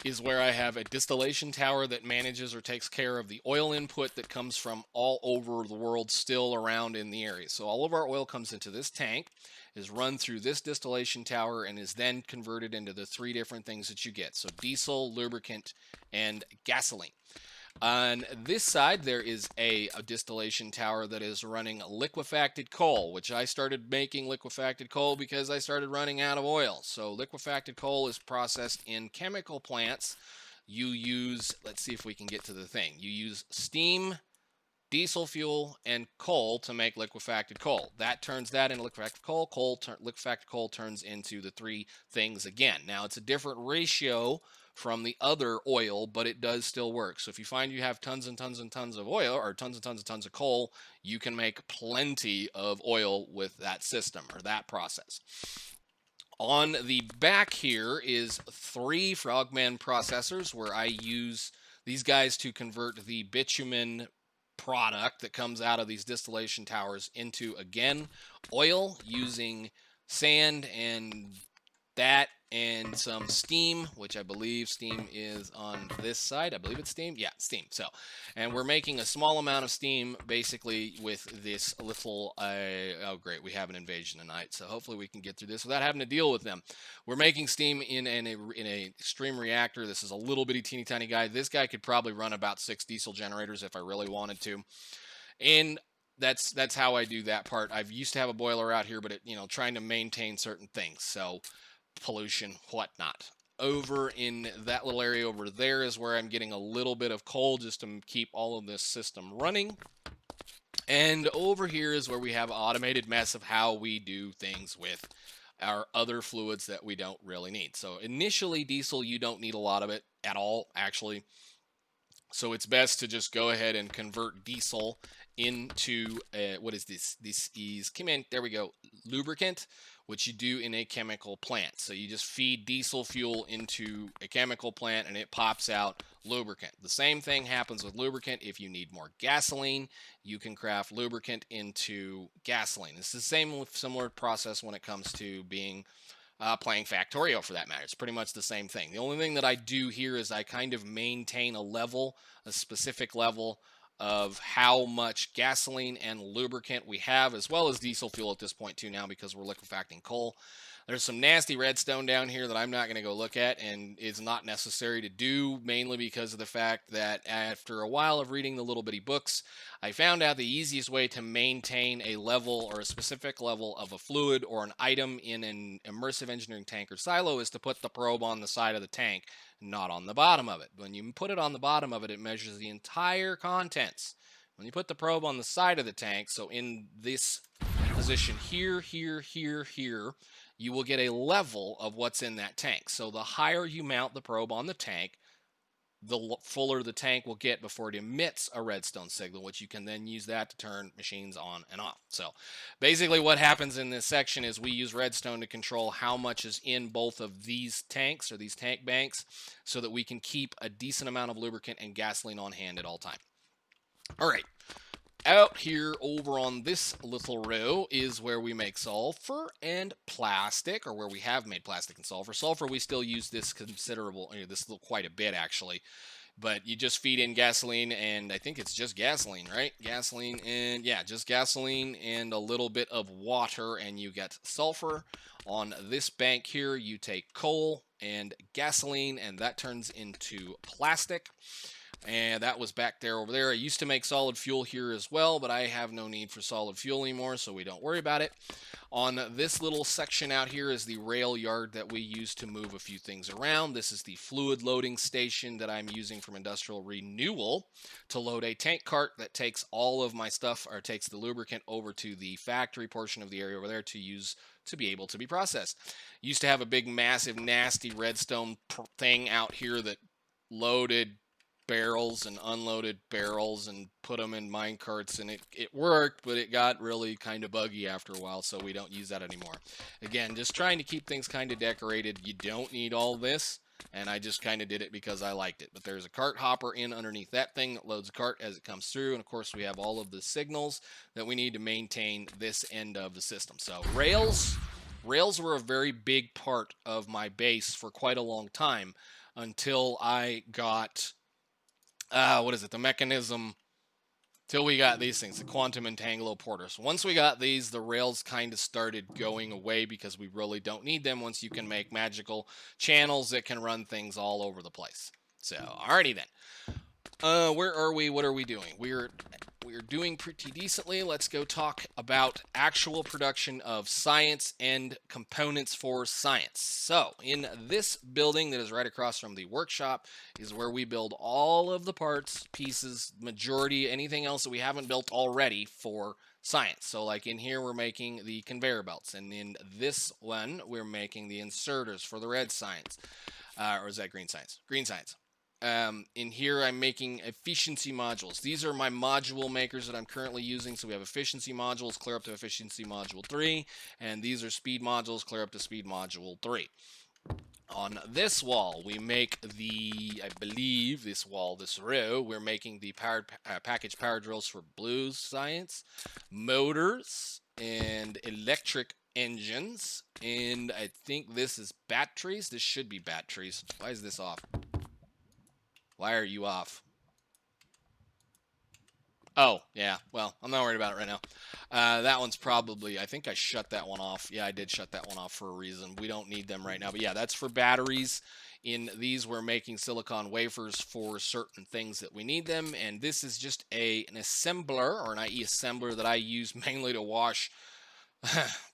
is where I have a distillation tower that manages or takes care of the oil input that comes from all over the world, still around in the area. So all of our oil comes into this tank, is run through this distillation tower, and is then converted into the 3 different things that you get. So diesel, lubricant, and gasoline. On this side, there is a distillation tower that is running liquefacted coal, which I started making liquefacted coal because I started running out of oil. So liquefacted coal is processed in chemical plants. You use, let's see if we can get to the thing. You use steam, diesel fuel, and coal to make liquefacted coal. That turns that into liquefacted coal. Liquefacted coal turns into the 3 things again. Now, it's a different ratio from the other oil, but it does still work. So if you find you have tons and tons and tons of oil, or tons and tons of coal, you can make plenty of oil with that system, or that process. On the back here is 3 Frogman processors, where I use these guys to convert the bitumen product that comes out of these distillation towers into, again, oil, using sand and that and some steam, which I believe steam is on this side. I believe it's steam. Yeah, steam. So, and we're making a small amount of steam basically with this little, oh great, we have an invasion tonight. So hopefully we can get through this without having to deal with them. We're making steam in a extreme reactor. This is a little bitty teeny tiny guy. This guy could probably run about 6 diesel generators if I really wanted to. And that's how I do that part. I've used to have a boiler out here, but trying to maintain certain things. So pollution, whatnot. Over in that little area over there is where I'm getting a little bit of coal just to keep all of this system running. And over here is where we have an automated mess of how we do things with our other fluids that we don't really need. So initially, diesel, you don't need a lot of it at all, actually. So it's best to just go ahead and convert diesel into, what is this? This is, come in, there we go, lubricant, which you do in a chemical plant. So you just feed diesel fuel into a chemical plant and it pops out lubricant. The same thing happens with lubricant. If you need more gasoline, you can craft lubricant into gasoline. It's the same with similar process when it comes to being playing Factorio, for that matter. It's pretty much the same thing. The only thing that I do here is I kind of maintain a specific level of how much gasoline and lubricant we have, as well as diesel fuel at this point too now, because we're liquefacting coal. There's some nasty redstone down here that I'm not going to go look at, and it's not necessary to do, mainly because of the fact that after a while of reading the little bitty books, I found out the easiest way to maintain a level or a specific level of a fluid or an item in an immersive engineering tank or silo is to put the probe on the side of the tank, not on the bottom of it. When you put it on the bottom of it, it measures the entire contents. When you put the probe on the side of the tank, so in this position here, you will get a level of what's in that tank. So the higher you mount the probe on the tank, the fuller the tank will get before it emits a redstone signal, which you can then use that to turn machines on and off. So basically what happens in this section is we use redstone to control how much is in both of these tanks, or these tank banks, so that we can keep a decent amount of lubricant and gasoline on hand at all time. All right. Out here over on this little row is where we make sulfur and plastic, or where we have made plastic and sulfur. Sulfur, we still use this quite a bit actually, but you just feed in gasoline, and I think it's just gasoline, right? Gasoline and, yeah, just gasoline and a little bit of water, and you get sulfur. On this bank here, you take coal and gasoline, and that turns into plastic. And that was back there over there. I used to make solid fuel here as well, but I have no need for solid fuel anymore, so we don't worry about it. On this little section out here is the rail yard that we use to move a few things around. This is the fluid loading station that I'm using from Industrial Renewal to load a tank cart that takes all of my stuff, or takes the lubricant over to the factory portion of the area over there to use to be able to be processed. Used to have a big, massive, nasty redstone thing out here that loaded barrels and unloaded barrels and put them in mine carts, and it worked, but it got really kind of buggy after a while, so we don't use that anymore. Again, just trying to keep things kind of decorated. You don't need all this, and I just kind of did it because I liked it. But there's a cart hopper in underneath that thing that loads a cart as it comes through, and of course we have all of the signals that we need to maintain this end of the system. So rails were a very big part of my base for quite a long time until I got the mechanism, till we got these things, the quantum entangloporters. Once we got these, the rails kind of started going away because we really don't need them once you can make magical channels that can run things all over the place. So, alrighty then. Where are we? What are we doing? We're doing pretty decently. Let's go talk about actual production of science and components for science. So, in this building that is right across from the workshop is where we build all of the parts, pieces, majority, anything else that we haven't built already for science. So, like in here, we're making the conveyor belts, and in this one, we're making the inserters for the red science. Or is that green science? Green science. In here, I'm making efficiency modules. These are my module makers that I'm currently using. So we have efficiency modules, clear up to efficiency module 3, and these are speed modules, clear up to speed module 3. On this wall, we make I believe this row, we're making the package power drills for blue science, motors, and electric engines, and I think this is batteries. This should be batteries. Why is this off? Why are you off? Oh, yeah. Well, I'm not worried about it right now. That one's probably, I think I shut that one off. Yeah, I did shut that one off for a reason. We don't need them right now. But yeah, that's for batteries. In these, we're making silicon wafers for certain things that we need them. And this is just an assembler, or an IE assembler, that I use mainly to wash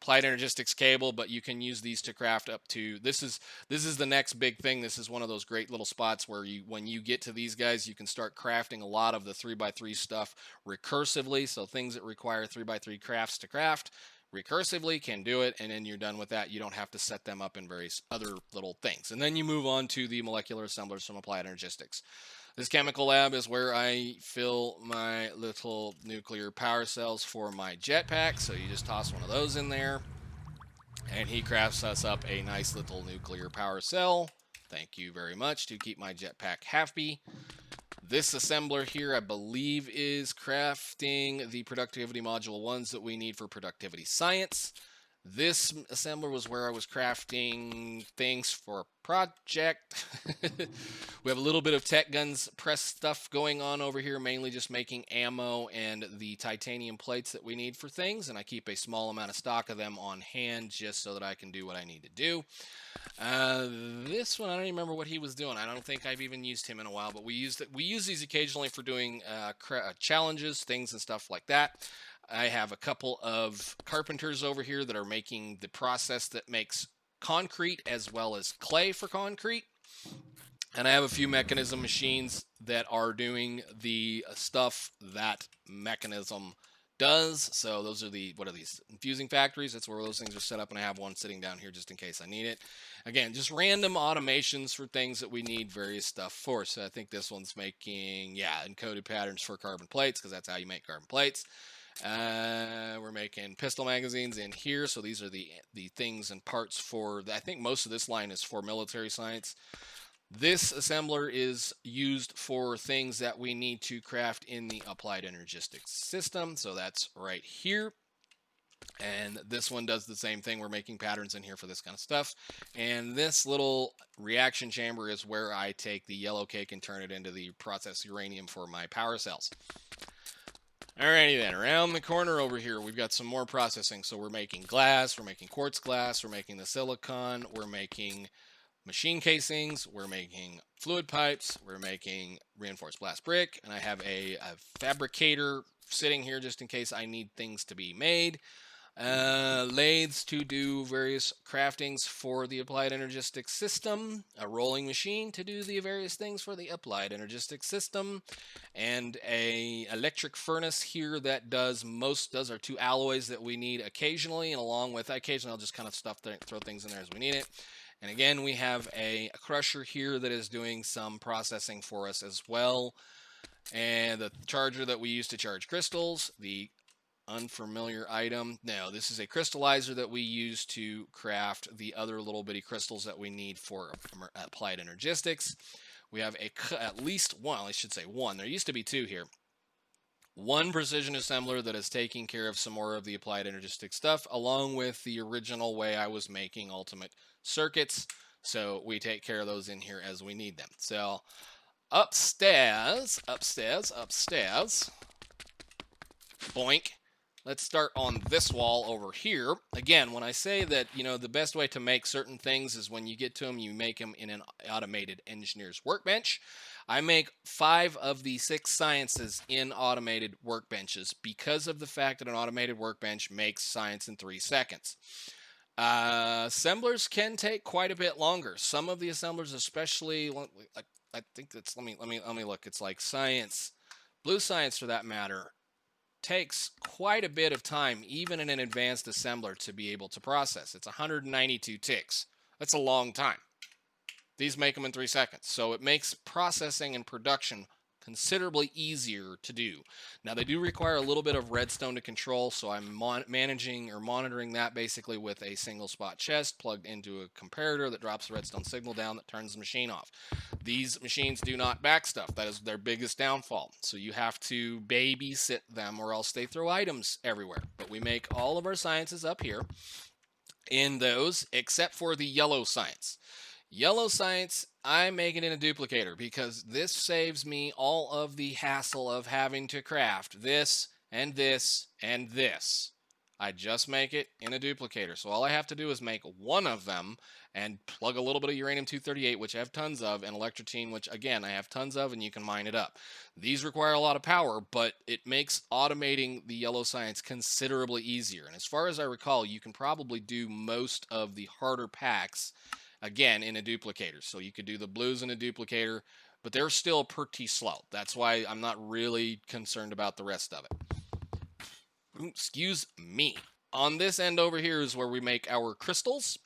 applied energistics cable, but you can use these to craft up to, this is the next big thing. This is one of those great little spots where when you get to these guys, you can start crafting a lot of the 3x3 stuff recursively. So things that require 3x3 crafts to craft recursively can do it, and then you're done with that. You don't have to set them up in various other little things. And then you move on to the molecular assemblers from applied energistics. This chemical lab is where I fill my little nuclear power cells for my jetpack. So you just toss one of those in there, and he crafts us up a nice little nuclear power cell. Thank you very much to keep my jetpack happy. This assembler here, I believe, is crafting the productivity module 1s that we need for productivity science. This assembler was where I was crafting things for a project. We have a little bit of tech guns press stuff going on over here, mainly just making ammo and the titanium plates that we need for things, and I keep a small amount of stock of them on hand just so that I can do what I need to do. This one, I don't even remember what he was doing. I don't think I've even used him in a while, but we use these occasionally for doing challenges, things and stuff like that. I have a couple of carpenters over here that are making the process that makes concrete as well as clay for concrete. And I have a few mechanism machines that are doing the stuff that mechanism does. So those are what are these? Infusing factories. That's where those things are set up, and I have one sitting down here just in case I need it. Again, just random automations for things that we need various stuff for. So I think this one's making, encoded patterns for carbon plates, because that's how you make carbon plates. We're making pistol magazines in here, so these are the things and parts for, I think most of this line is for military science. This assembler is used for things that we need to craft in the applied energistics system, so that's right here. And this one does the same thing. We're making patterns in here for this kind of stuff. And this little reaction chamber is where I take the yellow cake and turn it into the processed uranium for my power cells. Alrighty then, around the corner over here, we've got some more processing. So we're making glass, we're making quartz glass, we're making the silicon, we're making machine casings, we're making fluid pipes, we're making reinforced blast brick, and I have a fabricator sitting here just in case I need things to be made. Lathes to do various craftings for the applied energistics system, a rolling machine to do the various things for the applied energistics system, and a electric furnace here that does our two alloys that we need occasionally, and along with occasionally I'll just kind of throw things in there as we need it. And again, we have a crusher here that is doing some processing for us as well. And the charger that we use to charge crystals, the unfamiliar item. No, this is a crystallizer that we use to craft the other little bitty crystals that we need for applied energistics. We have at least one, I should say one. There used to be two here. One precision assembler that is taking care of some more of the applied energistic stuff, along with the original way I was making ultimate circuits. So we take care of those in here as we need them. So upstairs, boink. Let's start on this wall over here. Again, when I say that, the best way to make certain things is when you get to them, you make them in an automated engineer's workbench. I make 5 of the 6 sciences in automated workbenches because of the fact that an automated workbench makes science in 3 seconds. Assemblers can take quite a bit longer. Some of the assemblers, especially, I think that's, let me look. It's like science, blue science for that matter, takes quite a bit of time, even in an advanced assembler, to be able to process. It's 192 ticks. That's a long time. These make them in 3 seconds. So it makes processing and production considerably easier to do. Now, they do require a little bit of redstone to control, so I'm managing or monitoring that basically with a single spot chest plugged into a comparator that drops the redstone signal down that turns the machine off. These machines do not back stuff. That is their biggest downfall. So you have to babysit them or else they throw items everywhere. But we make all of our sciences up here in those, except for the yellow science. Yellow science, I make it in a duplicator because this saves me all of the hassle of having to craft this and this and this. I just make it in a duplicator. So all I have to do is make one of them and plug a little bit of uranium-238, which I have tons of, and electrotine, which again I have tons of, and you can mine it up. These require a lot of power, but it makes automating the yellow science considerably easier. And as far as I recall, you can probably do most of the harder packs again in a duplicator. So you could do the blues in a duplicator, but they're still pretty slow. That's why I'm not really concerned about the rest of it. Excuse me. On this end over here is where we make our crystals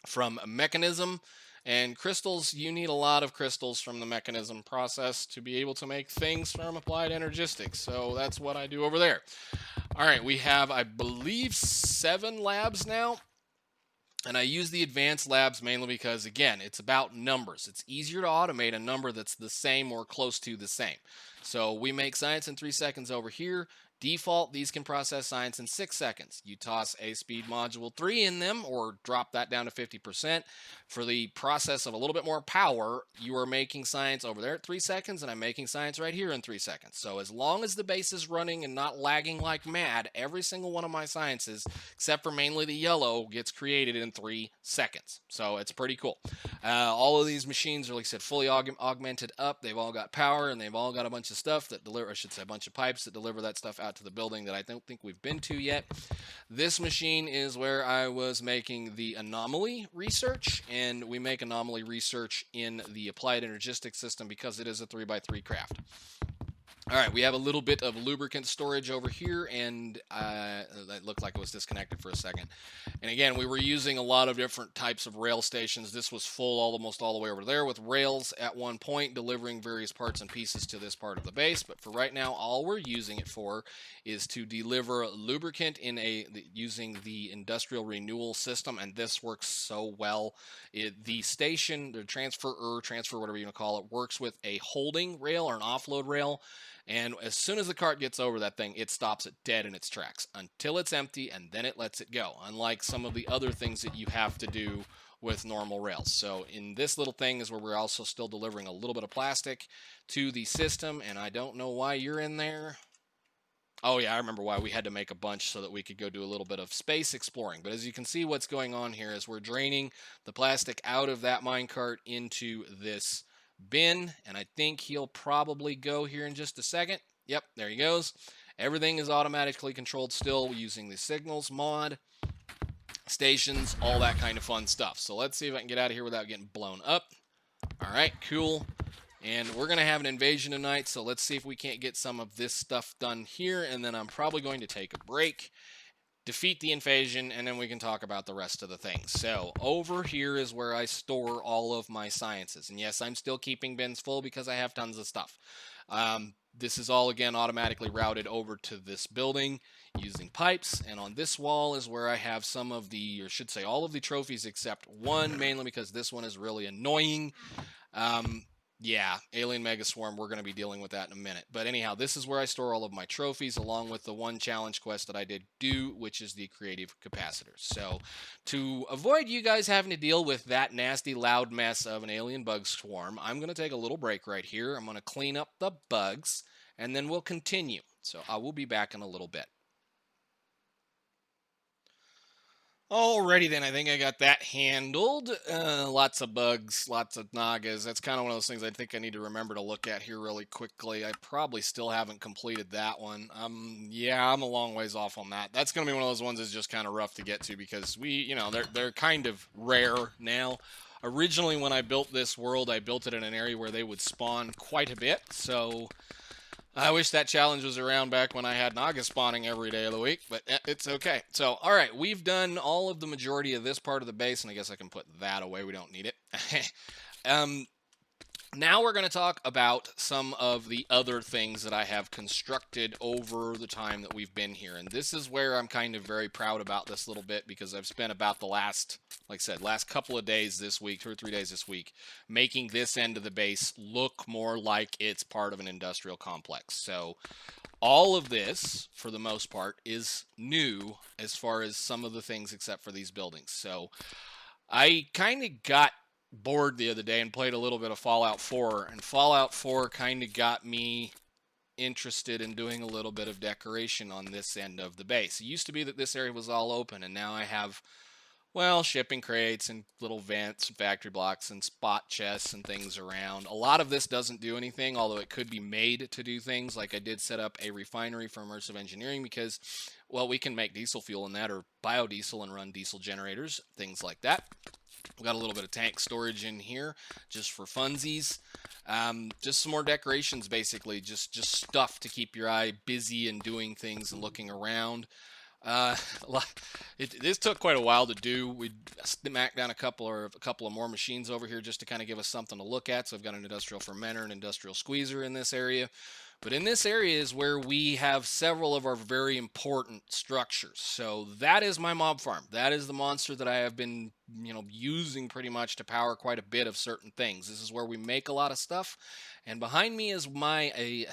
from mechanism. And crystals, you need a lot of crystals from the mechanism process to be able to make things from applied energistics. So that's what I do over there. All right, we have, I believe, 7 labs now. And I use the advanced labs mainly because, again, it's about numbers. It's easier to automate a number that's the same or close to the same. So we make science in 3 seconds over here. Default, these can process science in 6 seconds. You toss a speed module 3 in them or drop that down to 50%. For the process of a little bit more power, you are making science over there at 3 seconds, and I'm making science right here in 3 seconds. So as long as the base is running and not lagging like mad, every single one of my sciences, except for mainly the yellow, gets created in 3 seconds. So it's pretty cool. All of these machines are, like I said, fully augmented up. They've all got power, and they've all got a bunch of stuff that deliver, I should say, a bunch of pipes that deliver that stuff out to the building that I don't think we've been to yet. This machine is where I was making the anomaly research, and we make anomaly research in the applied energistic system because it is a 3x3 craft. All right, we have a little bit of lubricant storage over here, and that looked like it was disconnected for a second. And again, we were using a lot of different types of rail stations. This was full almost all the way over there with rails at one point, delivering various parts and pieces to this part of the base. But for right now, all we're using it for is to deliver lubricant using the industrial renewal system, and this works so well. The station, the transfer, whatever you want to call it, works with a holding rail or an offload rail. And as soon as the cart gets over that thing, it stops it dead in its tracks until it's empty, and then it lets it go, unlike some of the other things that you have to do with normal rails. So in this little thing is where we're also still delivering a little bit of plastic to the system, and I don't know why you're in there. Oh yeah, I remember why. We had to make a bunch so that we could go do a little bit of space exploring. But as you can see, what's going on here is we're draining the plastic out of that minecart into this bin, and I think he'll probably go here in just a second. Yep, there he goes. Everything is automatically controlled still using the signals mod, stations, all that kind of fun stuff. So let's see if I can get out of here without getting blown up. All right, cool. And we're going to have an invasion tonight, so let's see if we can't get some of this stuff done here, and then I'm probably going to take a break. defeat the invasion, and then we can talk about the rest of the things. So over here is where I store all of my sciences. And yes, I'm still keeping bins full because I have tons of stuff. This is all, again, automatically routed over to this building using pipes. And on this wall is where I have some of the, or should say all of the trophies except one, mainly because this one is really annoying. Yeah, Alien Megaswarm, we're going to be dealing with that in a minute. But anyhow, this is where I store all of my trophies, along with the one challenge quest that I did do, which is the creative capacitors. So to avoid you guys having to deal with that nasty, loud mess of an alien bug swarm, I'm going to take a little break right here. I'm going to clean up the bugs, and then we'll continue. So I will be back in a little bit. Alrighty then, I think I got that handled. Lots of bugs, lots of nagas. That's kind of one of those things I think I need to remember to look at here really quickly. I probably still haven't completed that one. Yeah, I'm a long ways off on that. That's going to be one of those ones that's just kind of rough to get to because they're kind of rare now. Originally, when I built this world, I built it in an area where they would spawn quite a bit, so I wish that challenge was around back when I had Naga spawning every day of the week, but it's okay. So, all right, we've done all of the majority of this part of the base, and I guess I can put that away. We don't need it. Now we're going to talk about some of the other things that I have constructed over the time that we've been here. And this is where I'm kind of very proud about this little bit because I've spent about the last couple of days this week, 2 or 3 days this week, making this end of the base look more like it's part of an industrial complex. So all of this, for the most part, is new as far as some of the things except for these buildings. So I kind of got bored the other day and played a little bit of Fallout 4, and Fallout 4 kind of got me interested in doing a little bit of decoration on this end of the base. It used to be that this area was all open, and now I have, well, shipping crates and little vents and factory blocks and spot chests and things around. A lot of this doesn't do anything, although it could be made to do things. Like I did set up a refinery for immersive engineering because, well, we can make diesel fuel in that or biodiesel and run diesel generators, things like that. We got a little bit of tank storage in here just for funsies. Just some more decorations, basically. Just stuff to keep your eye busy and doing things and looking around. This took quite a while to do. We smacked down a couple of more machines over here just to kind of give us something to look at. So I've got an industrial fermenter and industrial squeezer in this area. But in this area is where we have several of our very important structures. So that is my mob farm. That is the monster that I have been, using pretty much to power quite a bit of certain things. This is where we make a lot of stuff. And behind me is my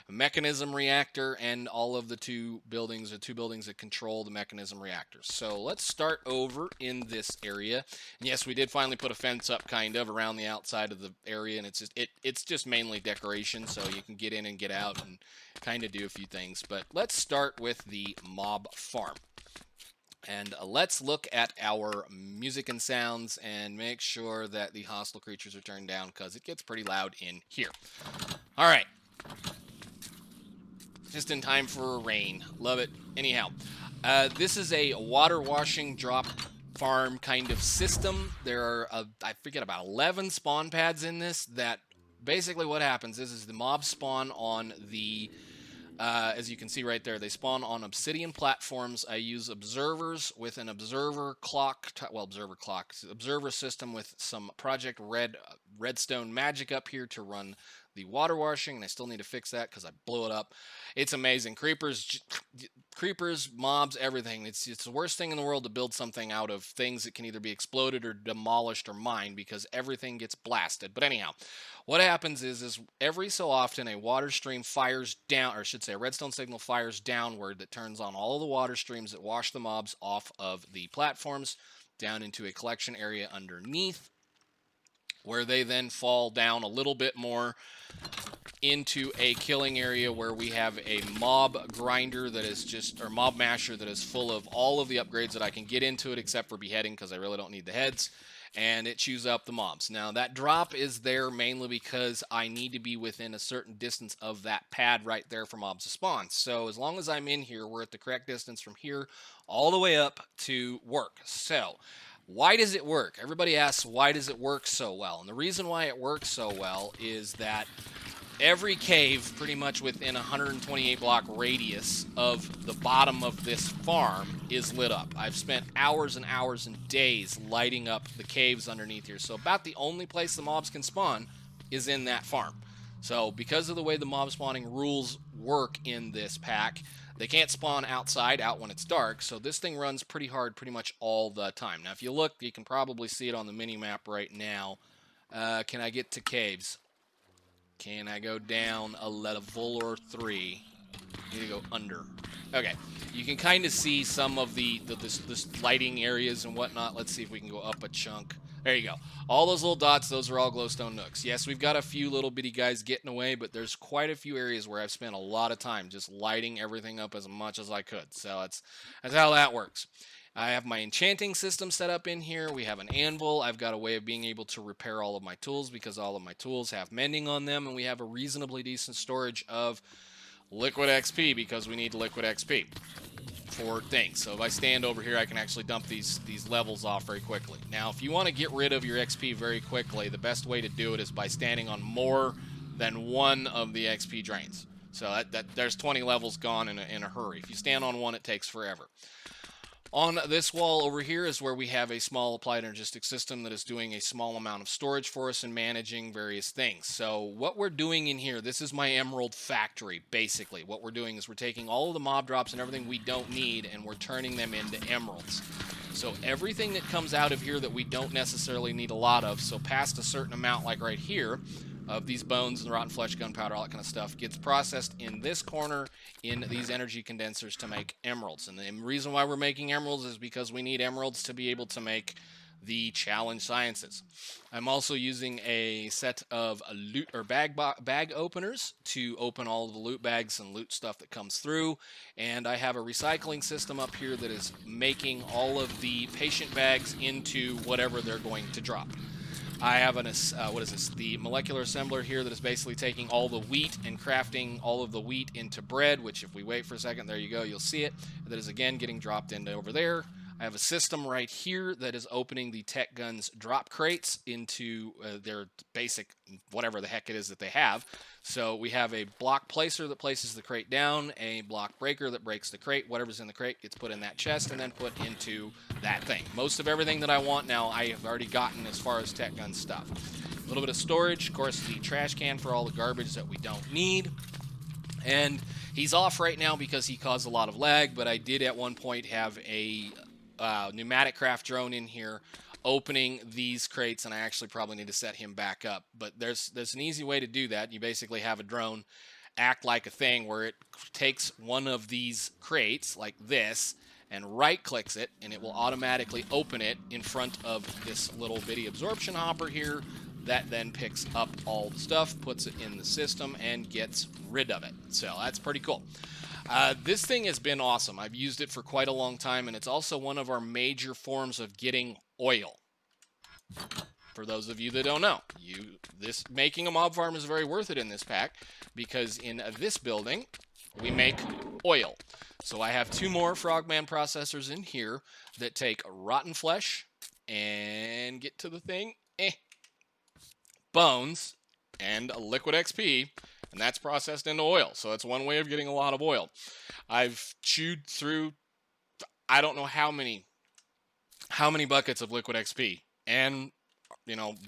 mechanism reactor and all of the two buildings that control the mechanism reactors. So let's start over in this area. And yes, we did finally put a fence up kind of around the outside of the area, and it's just mainly decoration, so you can get in and get out and kind of do a few things. But let's start with the mob farm. And let's look at our music and sounds and make sure that the hostile creatures are turned down because it gets pretty loud in here. All right. Just in time for rain. Love it. Anyhow, this is a water washing drop farm kind of system. There are, I forget, about 11 spawn pads in this that basically what happens is the mobs spawn on the... as you can see right there, they spawn on obsidian platforms. I use observers with an observer system with some Project Redstone magic up here to run the water washing, and I still need to fix that because I blew it up. It's amazing. Creepers, mobs, everything. It's the worst thing in the world to build something out of things that can either be exploded or demolished or mined because everything gets blasted. But anyhow, what happens is every so often a water stream fires down, or I should say a redstone signal fires downward that turns on all of the water streams that wash the mobs off of the platforms down into a collection area underneath, where they then fall down a little bit more into a killing area where we have a mob grinder that is just, or mob masher that is full of all of the upgrades that I can get into it except for beheading because I really don't need the heads. And it chews up the mobs. Now, that drop is there mainly because I need to be within a certain distance of that pad right there for mobs to spawn. So as long as I'm in here, we're at the correct distance from here all the way up to work. So Why does it work? Everybody asks, why does it work so well? And the reason why it works so well is that every cave pretty much within 128 block radius of the bottom of this farm is lit up. I've spent hours and hours and days lighting up the caves underneath here. So about the only place the mobs can spawn is in that farm. So because of the way the mob spawning rules work in this pack, they can't spawn outside out when it's dark. So this thing runs pretty hard pretty much all the time. Now if you look, you can probably see it on the mini map right now. Can I get to caves? Can I go down a level or 3? I need to go under. Okay. You can kind of see some of this lighting areas and whatnot. Let's see if we can go up a chunk. There you go. All those little dots, those are all glowstone nooks. Yes, we've got a few little bitty guys getting away, but there's quite a few areas where I've spent a lot of time just lighting everything up as much as I could. So that's how that works. I have my enchanting system set up in here. We have an anvil. I've got a way of being able to repair all of my tools because all of my tools have mending on them, and we have a reasonably decent storage of liquid XP because we need liquid XP for things. So if I stand over here, I can actually dump these levels off very quickly. Now, if you want to get rid of your XP very quickly, the best way to do it is by standing on more than one of the XP drains. So there's 20 levels gone in a hurry. If you stand on one, it takes forever. On this wall over here is where we have a small applied energistic system that is doing a small amount of storage for us and managing various things. So what we're doing in here, this is my emerald factory, basically. What we're doing is we're taking all of the mob drops and everything we don't need and we're turning them into emeralds. So everything that comes out of here that we don't necessarily need a lot of, so past a certain amount like right here, of these bones and rotten flesh, gunpowder, all that kind of stuff, gets processed in this corner in these energy condensers to make emeralds. And the reason why we're making emeralds is because we need emeralds to be able to make the challenge sciences. I'm also using a set of loot or bag openers to open all of the loot bags and loot stuff that comes through. And I have a recycling system up here that is making all of the patient bags into whatever they're going to drop. I have the molecular assembler here that is basically taking all the wheat and crafting all of the wheat into bread, which if we wait for a second, there you go, you'll see it. That is again getting dropped into over there. I have a system right here that is opening the Tech Guns drop crates into their basic whatever the heck it is that they have. So we have a block placer that places the crate down, a block breaker that breaks the crate. Whatever's in the crate gets put in that chest and then put into that thing. Most of everything that I want now I have already gotten as far as Tech Gun stuff. A little bit of storage, of course, the trash can for all the garbage that we don't need. And he's off right now because he caused a lot of lag, but I did at one point have a pneumatic craft drone in here opening these crates, and I actually probably need to set him back up. But there's an easy way to do that. You basically have a drone act like a thing where it takes one of these crates like this and right clicks it, and it will automatically open it in front of this little bitty absorption hopper here that then picks up all the stuff, puts it in the system, and gets rid of it. So that's pretty cool. This thing has been awesome. I've used it for quite a long time, and it's also one of our major forms of getting oil. For those of you that don't know, making a mob farm is very worth it in this pack, because in this building, we make oil. So I have 2 more Frogman processors in here that take rotten flesh and get to the thing, bones, and liquid XP, and that's processed into oil. So that's one way of getting a lot of oil. I've chewed through, I don't know how many buckets of liquid XP and,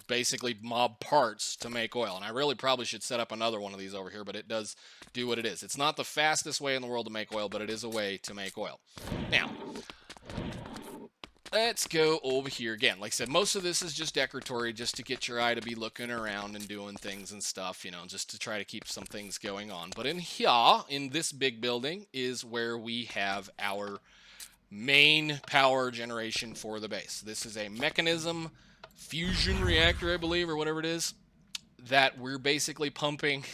basically mob parts to make oil. And I really probably should set up another one of these over here, but it does do what it is. It's not the fastest way in the world to make oil, but it is a way to make oil. Now, let's go over here again. Like I said, most of this is just decoratory, just to get your eye to be looking around and doing things and stuff, just to try to keep some things going on. But in here, in this big building, is where we have our main power generation for the base. This is a mechanism fusion reactor, I believe, or whatever it is, that we're basically pumping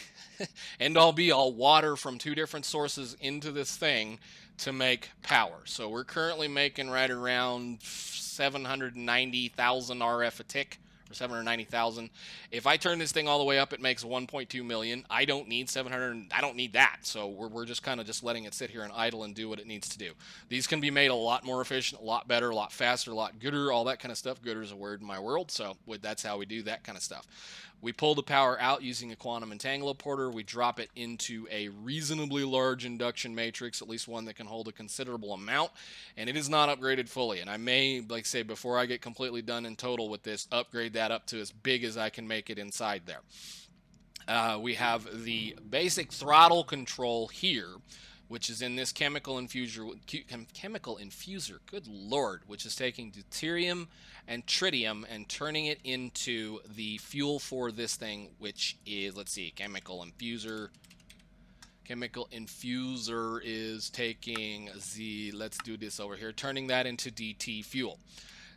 end all be all water from 2 different sources into this thing to make power. So we're currently making right around 790,000 RF a tick, 790,000. If I turn this thing all the way up, it makes 1.2 million. I don't need 700. I don't need that. So we're just kind of just letting it sit here and idle and do what it needs to do. These can be made a lot more efficient, a lot better, a lot faster, a lot gooder, all that kind of stuff. Gooder is a word in my world, so that's how we do that kind of stuff. We pull the power out using a quantum entangler. We drop it into a reasonably large induction matrix, at least one that can hold a considerable amount, and it is not upgraded fully. And I may, like say, before I get completely done in total with this, upgrade that up to as big as I can make it inside there. We have the basic throttle control here, which is in this chemical infuser, good lord, which is taking deuterium and tritium and turning it into the fuel for this thing, which is, let's see, chemical infuser is taking the, let's do this over here, turning that into DT fuel.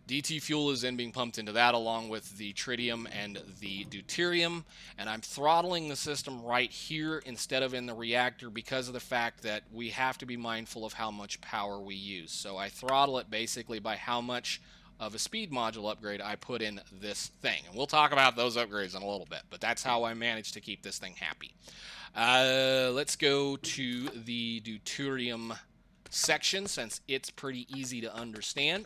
DT fuel is then being pumped into that along with the tritium and the deuterium, and I'm throttling the system right here instead of in the reactor because of the fact that we have to be mindful of how much power we use. So I throttle it basically by how much of a speed module upgrade I put in this thing. And we'll talk about those upgrades in a little bit, but that's how I managed to keep this thing happy. Let's go to the deuterium section since it's pretty easy to understand.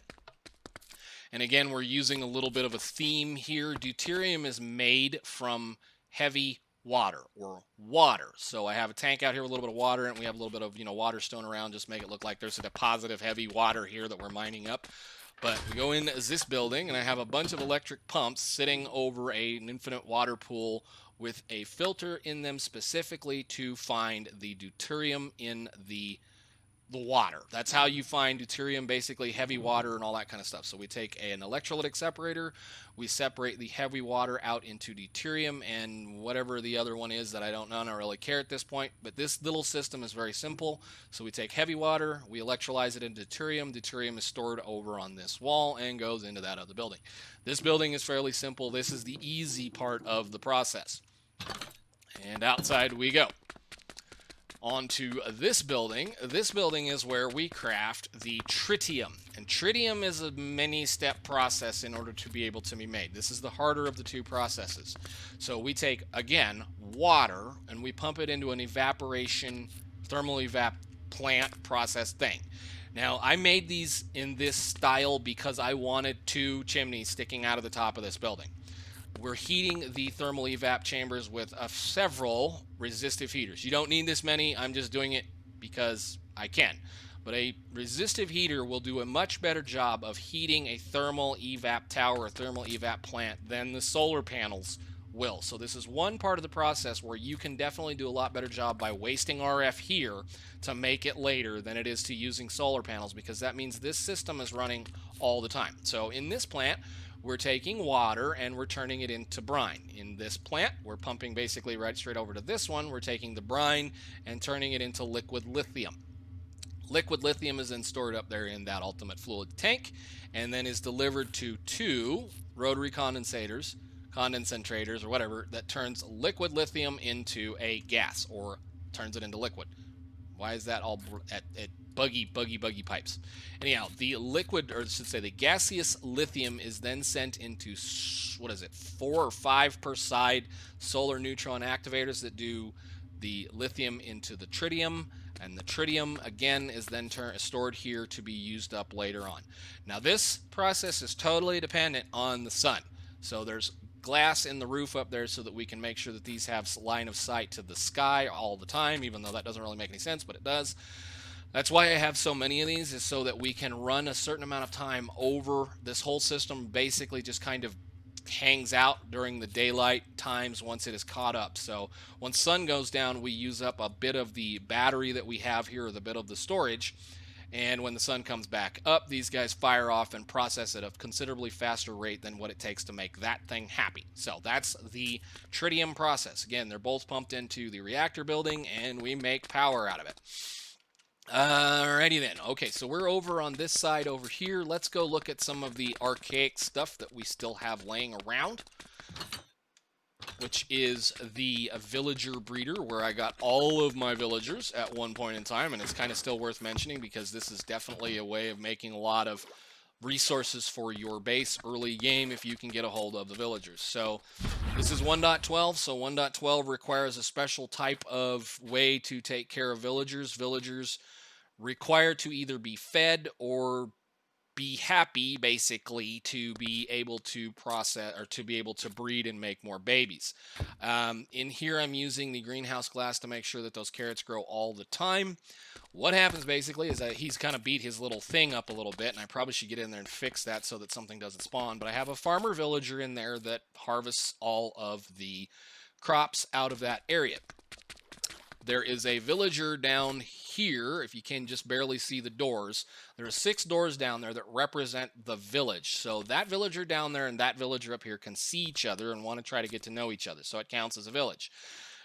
And again, we're using a little bit of a theme here. Deuterium is made from heavy water, or water. So I have a tank out here with a little bit of water, and we have a little bit of, water stone around, just make it look like there's a deposit of heavy water here that we're mining up. But we go in this building, and I have a bunch of electric pumps sitting over an infinite water pool with a filter in them specifically to find the deuterium in the water. That's how you find deuterium, basically heavy water and all that kind of stuff. So we take an electrolytic separator, we separate the heavy water out into deuterium and whatever the other one is that I don't really care at this point, but this little system is very simple. So we take heavy water, we electrolyze it into deuterium. Deuterium is stored over on this wall and goes into that other building. This building is fairly simple. This is the easy part of the process. And outside we go. Onto this building. This building is where we craft the tritium. And tritium is a many-step process in order to be able to be made. This is the harder of the two processes. So we take, again, water, and we pump it into an evaporation, thermal evap plant process thing. Now, I made these in this style because I wanted two chimneys sticking out of the top of this building. We're heating the thermal evap chambers with several resistive heaters. You don't need this many. I'm just doing it because I can. But a resistive heater will do a much better job of heating a thermal evap tower or thermal evap plant than the solar panels will. So this is one part of the process where you can definitely do a lot better job by wasting RF here to make it later than it is to using solar panels, because that means this system is running all the time. So in this plant, we're taking water and we're turning it into brine. In this plant, we're pumping basically right straight over to this one. We're taking the brine and turning it into liquid lithium. Liquid lithium is then stored up there in that ultimate fluid tank and then is delivered to two rotary condensators, or whatever, that turns liquid lithium into a gas, or turns it into liquid. Why is that all at buggy pipes? Anyhow, the liquid, or I should say the gaseous lithium, is then sent into, 4 or 5 per side solar neutron activators that do the lithium into the tritium, and the tritium again is then stored here to be used up later on. Now this process is totally dependent on the sun. So there's glass in the roof up there so that we can make sure that these have line of sight to the sky all the time, even though that doesn't really make any sense, but it does. That's why I have so many of these, is so that we can run a certain amount of time over this whole system. Basically just kind of hangs out during the daylight times once it is caught up. So once sun goes down, we use up a bit of the battery that we have here, or the bit of the storage. And when the sun comes back up, these guys fire off and process at a considerably faster rate than what it takes to make that thing happy. So that's the tritium process. Again, they're both pumped into the reactor building, and we make power out of it. Alrighty then. Okay, so we're over on this side over here. Let's go look at some of the archaic stuff that we still have laying around, which is the villager breeder, where I got all of my villagers at one point in time, and it's kind of still worth mentioning because this is definitely a way of making a lot of resources for your base early game if you can get a hold of the villagers. So this is 1.12, so 1.12 requires a special type of way to take care of villagers. Villagers require to either be fed or be happy, basically, to be able to process or to be able to breed and make more babies. In here, I'm using the greenhouse glass to make sure that those carrots grow all the time. What happens basically is that he's kind of beat his little thing up a little bit, and I probably should get in there and fix that so that something doesn't spawn. But I have a farmer villager in there that harvests all of the crops out of that area. There is a villager down here, if you can just barely see the doors. There are 6 doors down there that represent the village. So that villager down there and that villager up here can see each other and want to try to get to know each other. So it counts as a village.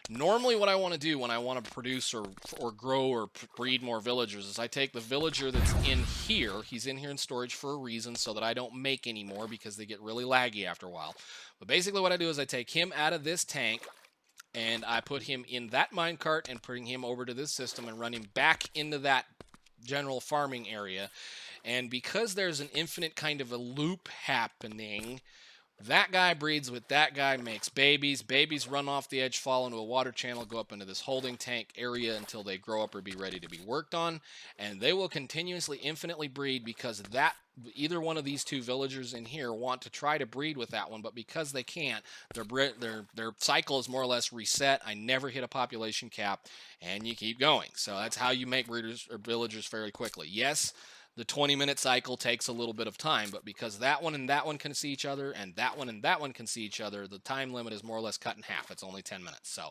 Normally what I want to do when I want to produce or grow or breed more villagers is I take the villager that's in here. He's in here in storage for a reason so that I don't make any more because they get really laggy after a while. But basically what I do is I take him out of this tank, and I put him in that minecart and bring him over to this system and run him back into that general farming area. And because there's an infinite kind of a loop happening, that guy breeds with that guy, makes babies. Babies run off the edge, fall into a water channel, go up into this holding tank area until they grow up or be ready to be worked on. And they will continuously, infinitely breed because either one of these 2 villagers in here want to try to breed with that one, but because they can't, their cycle is more or less reset. I never hit a population cap, and you keep going. So that's how you make breeders or villagers fairly quickly. Yes, the 20-minute cycle takes a little bit of time, but because that one and that one can see each other, and that one and that one can see each other, the time limit is more or less cut in half. It's only 10 minutes. So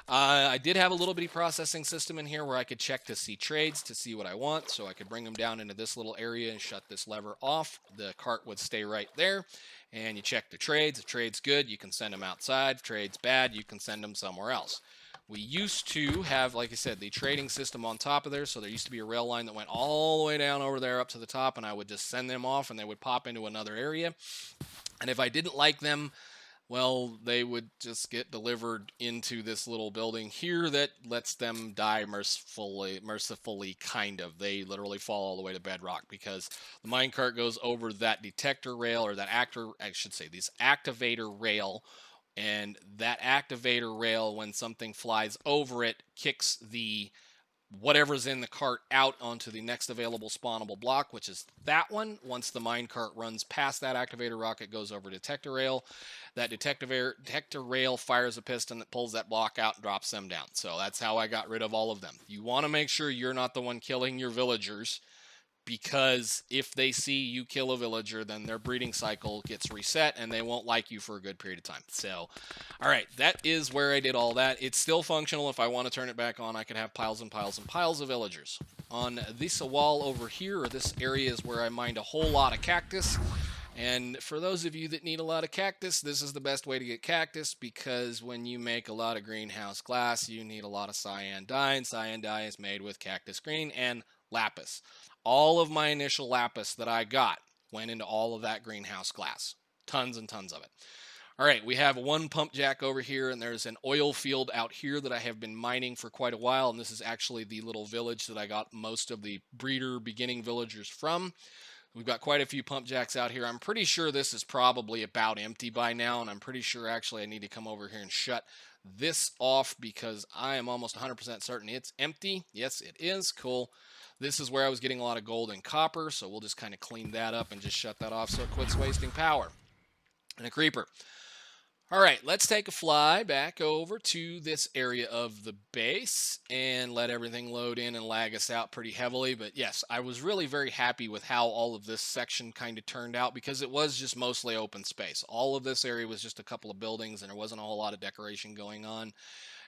I did have a little bitty processing system in here where I could check to see trades, to see what I want, so I could bring them down into this little area and shut this lever off. The cart would stay right there, and you check the trades. If trade's good, you can send them outside. If trade's bad, you can send them somewhere else. We used to have, like I said, the trading system on top of there, so there used to be a rail line that went all the way down over there up to the top, and I would just send them off, and they would pop into another area. And if I didn't like them, well, they would just get delivered into this little building here that lets them die mercifully, kind of. They literally fall all the way to bedrock because the minecart goes over that detector rail, or that this activator rail. And that activator rail, when something flies over it, kicks the whatever's in the cart out onto the next available spawnable block, which is that one. Once the minecart runs past that activator rock, it goes over detector rail. That detector rail fires a piston that pulls that block out and drops them down. So that's how I got rid of all of them. You want to make sure you're not the one killing your villagers, because if they see you kill a villager, then their breeding cycle gets reset and they won't like you for a good period of time. So, all right, that is where I did all that. It's still functional. If I want to turn it back on, I can have piles and piles and piles of villagers. On this wall over here, or this area, is where I mined a whole lot of cactus. And for those of you that need a lot of cactus, this is the best way to get cactus, because when you make a lot of greenhouse glass, you need a lot of cyan dye, and cyan dye is made with cactus green and lapis. All of my initial lapis that I got went into all of that greenhouse glass. Tons and tons of it. All right, we have one pump jack over here, and there's an oil field out here that I have been mining for quite a while, and this is actually the little village that I got most of the breeder beginning villagers from. We've got quite a few pump jacks out here. I'm pretty sure this is probably about empty by now, and I'm pretty sure actually I need to come over here and shut this off because I am almost 100% certain it's empty. Yes, it is. Cool. This is where I was getting a lot of gold and copper, so we'll just kind of clean that up and just shut that off so it quits wasting power. And a creeper. All right, let's take a fly back over to this area of the base and let everything load in and lag us out pretty heavily. But yes, I was really very happy with how all of this section kind of turned out, because it was just mostly open space. All of this area was just a couple of buildings, and there wasn't a whole lot of decoration going on.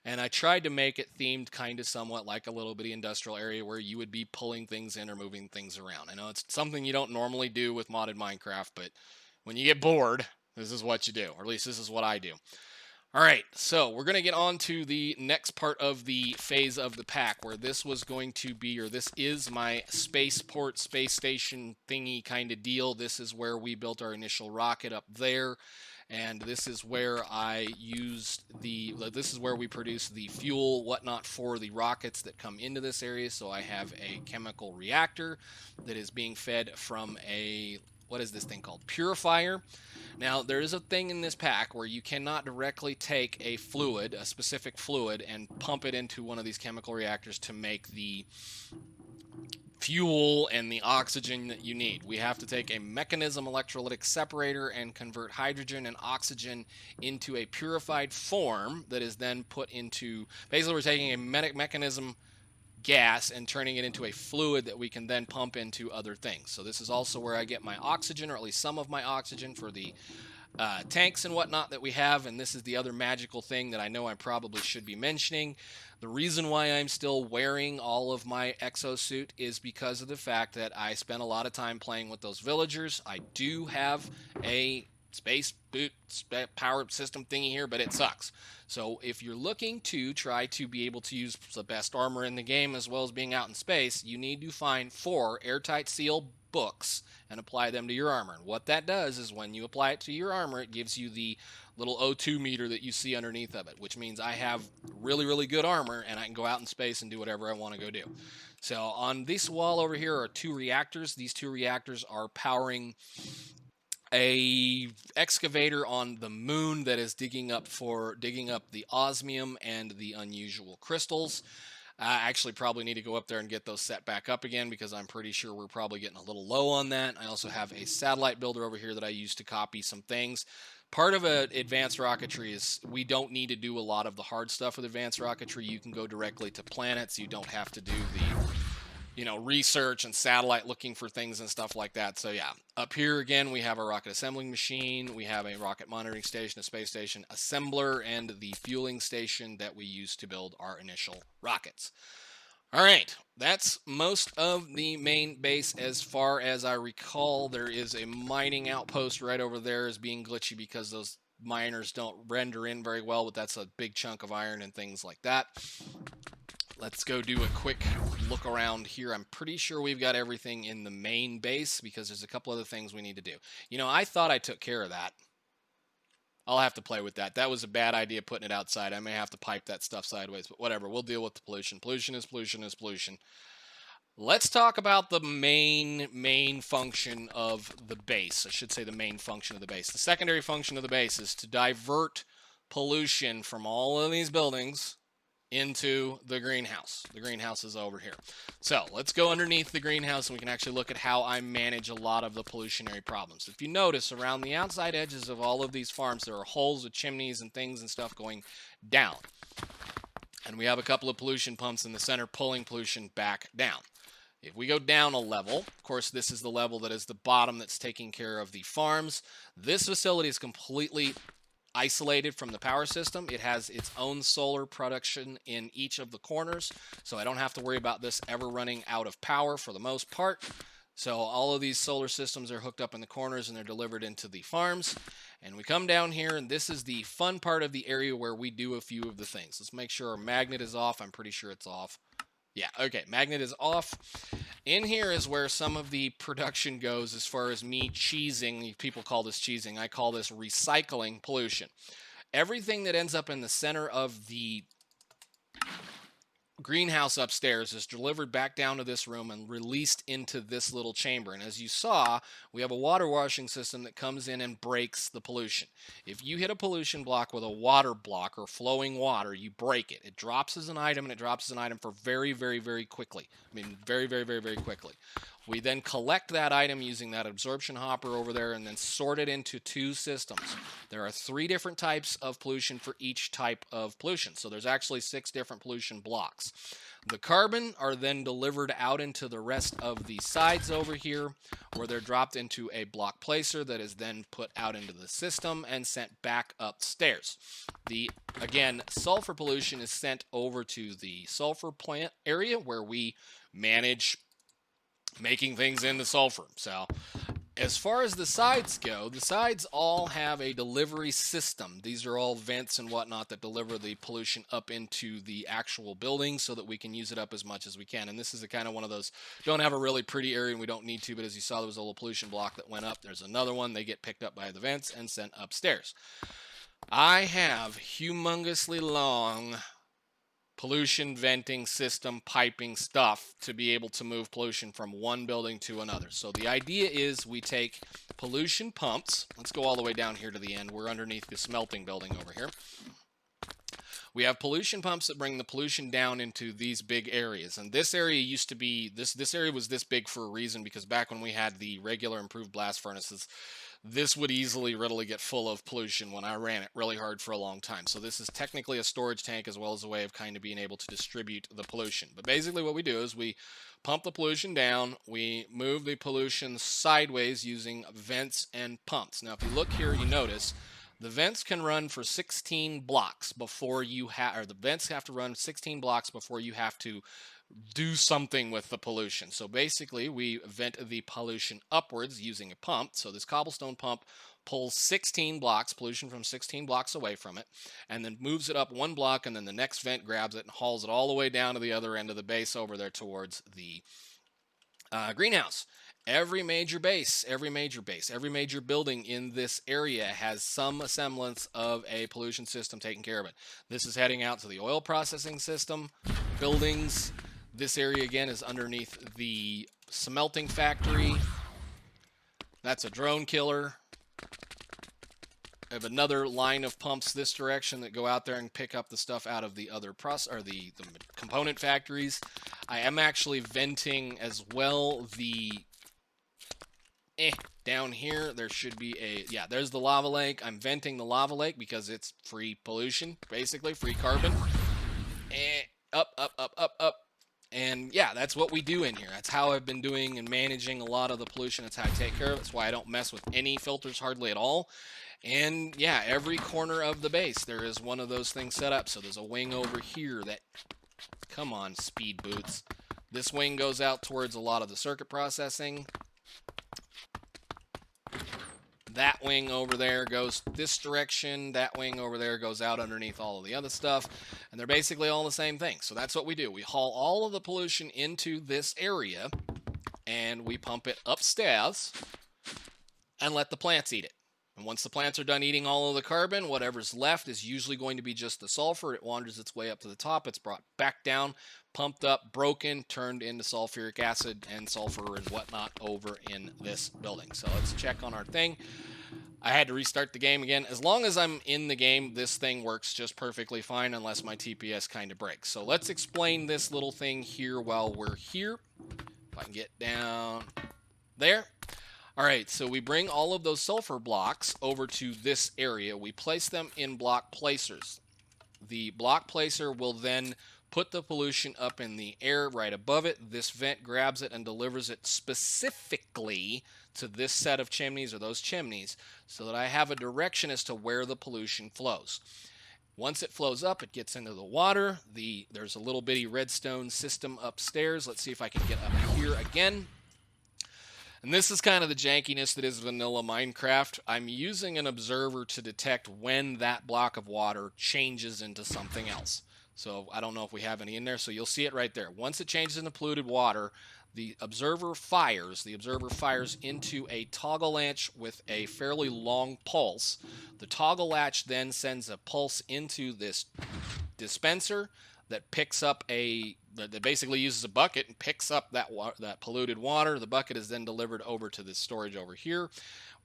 And I tried to make it themed kind of somewhat like a little bitty industrial area where you would be pulling things in or moving things around. I know it's something you don't normally do with modded Minecraft, but when you get bored, this is what you do, or at least this is what I do. All right, so we're going to get on to the next part of the phase of the pack, where this was going to be, or this is my spaceport, space station thingy kind of deal. This is where we built our initial rocket up there. and this is where this is where we produce the fuel, whatnot, for the rockets that come into this area. So I have a chemical reactor that is being fed from a, what is this thing called? Purifier. Now, there is a thing in this pack where you cannot directly take a fluid, a specific fluid, and pump it into one of these chemical reactors to make the fuel and the oxygen that you need. We have to take a mechanism electrolytic separator and convert hydrogen and oxygen into a purified form that is then put into, basically we're taking a mechanism gas and turning it into a fluid that we can then pump into other things. So this is also where I get my oxygen, or at least some of my oxygen, for the tanks and whatnot that we have. And this is the other magical thing that I know I probably should be mentioning. The reason why I'm still wearing all of my exosuit is because of the fact that I spent a lot of time playing with those villagers. I do have a space boot power system thingy here, but it sucks. So if you're looking to try to be able to use the best armor in the game as well as being out in space, you need to find 4 airtight seal books and apply them to your armor. And what that does is when you apply it to your armor, it gives you the little O2 meter that you see underneath of it, which means I have really, really good armor and I can go out in space and do whatever I want to go do. So on this wall over here are 2 reactors. These 2 reactors are powering a excavator on the moon that is digging up the osmium and the unusual crystals. I actually probably need to go up there and get those set back up again because I'm pretty sure we're probably getting a little low on that. I also have a satellite builder over here that I use to copy some things. Part of advanced rocketry is we don't need to do a lot of the hard stuff with advanced rocketry. You can go directly to planets. You don't have to do the research and satellite looking for things and stuff like that. So yeah, up here again, we have a rocket assembling machine. We have a rocket monitoring station, a space station assembler, and the fueling station that we use to build our initial rockets. All right, that's most of the main base as far as I recall. There is a mining outpost right over there is being glitchy because those miners don't render in very well, but that's a big chunk of iron and things like that. Let's go do a quick look around here. I'm pretty sure we've got everything in the main base because there's a couple other things we need to do. I thought I took care of that. I'll have to play with that. That was a bad idea putting it outside. I may have to pipe that stuff sideways, but whatever. We'll deal with the pollution. Pollution is pollution is pollution. Let's talk about the main function of the base. I should say the main function of the base. The secondary function of the base is to divert pollution from all of these buildings into the greenhouse. The greenhouse is over here. So let's go underneath the greenhouse and we can actually look at how I manage a lot of the pollutionary problems. If you notice, around the outside edges of all of these farms, there are holes with chimneys and things and stuff going down. And we have a couple of pollution pumps in the center pulling pollution back down. If we go down a level, of course, this is the level that is the bottom that's taking care of the farms. This facility is completely isolated from the power system. It has its own solar production in each of the corners, so I don't have to worry about this ever running out of power for the most part. So all of these solar systems are hooked up in the corners and they're delivered into the farms. And we come down here, and this is the fun part of the area where we do a few of the things. Let's make sure our magnet is off. I'm pretty sure it's off. Yeah, okay, magnet is off. In here is where some of the production goes as far as me cheesing. People call this cheesing. I call this recycling pollution. Everything that ends up in the center of the greenhouse upstairs is delivered back down to this room and released into this little chamber. And as you saw, we have a water washing system that comes in and breaks the pollution. If you hit a pollution block with a water block or flowing water, you break it. It drops as an item, and it drops as an item for very, very, very quickly. I mean, very, very, very, very quickly. We then collect that item using that absorption hopper over there and then sort it into 2 systems. There are 3 different types of pollution for each type of pollution. So there's actually 6 different pollution blocks. The carbon are then delivered out into the rest of the sides over here, where they're dropped into a block placer that is then put out into the system and sent back upstairs. Again, sulfur pollution is sent over to the sulfur plant area where we manage making things into sulfur. So As far as the sides go, the sides all have a delivery system. These are all vents and whatnot that deliver the pollution up into the actual building so that we can use it up as much as we can. And this is a kind of one of those, don't have a really pretty area and we don't need to, but as you saw, there was a little pollution block that went up. There's another one. They get picked up by the vents and sent upstairs. I have humongously long pollution venting system piping stuff to be able to move pollution from one building to another. So the idea is we take pollution pumps. Let's go all the way down here to the end. We're underneath the smelting building over here. We have pollution pumps that bring the pollution down into these big areas. And this area used to be, this area was this big for a reason, because back when we had the regular improved blast furnaces, this would readily get full of pollution when I ran it really hard for a long time. So this is technically a storage tank as well as a way of kind of being able to distribute the pollution. But basically what we do is we pump the pollution down, we move the pollution sideways using vents and pumps. Now if you look here, you notice the vents can run for 16 blocks before you have, or the vents have to run 16 blocks before you have to do something with the pollution. So basically we vent the pollution upwards using a pump. So this cobblestone pump pulls 16 blocks, pollution from 16 blocks away from it, and then moves it up one block, and then the next vent grabs it and hauls it all the way down to the other end of the base over there towards the greenhouse. Every major base, every major building in this area has some semblance of a pollution system taking care of it. This is heading out to the oil processing system, buildings. This area again is underneath the smelting factory. That's a drone killer. I have another line of pumps this direction that go out there and pick up the stuff out of the other the component factories. I am actually venting as well the down here there should be a, yeah, there's the lava lake. I'm venting the lava lake because it's free pollution, basically free carbon. Up. And yeah, that's what we do in here. That's how I've been doing and managing a lot of the pollution. That's how I take care of it. That's why I don't mess with any filters hardly at all. And yeah, every corner of the base there is one of those things set up. So there's a wing over here that, come on, speed boots. This wing goes out towards a lot of the circuit processing. That wing over there goes this direction. That wing over there goes out underneath all of the other stuff. And they're basically all the same thing. So that's what we do. We haul all of the pollution into this area, and we pump it upstairs and let the plants eat it. And once the plants are done eating all of the carbon, whatever's left is usually going to be just the sulfur. It wanders its way up to the top. It's brought back down, pumped up, broken, turned into sulfuric acid and sulfur and whatnot over in this building. So let's check on our thing. I had to restart the game again. As long as I'm in the game, this thing works just perfectly fine unless my TPS kind of breaks. So let's explain this little thing here while we're here. If I can get down there. All right, so we bring all of those sulfur blocks over to this area. We place them in block placers. The block placer will then put the pollution up in the air right above it. This vent grabs it and delivers it specifically to this set of chimneys or those chimneys so that I have a direction as to where the pollution flows. Once it flows up, it gets into the water. There's a little bitty redstone system upstairs. Let's see if I can get up here again. And this is kind of the jankiness that is vanilla Minecraft. I'm using an observer to detect when that block of water changes into something else. So I don't know if we have any in there, so you'll see it right there. Once it changes into polluted water, the observer fires. The observer fires into a toggle latch with a fairly long pulse. The toggle latch then sends a pulse into this dispenser that picks up that basically uses a bucket and picks up that polluted water. The bucket is then delivered over to this storage over here.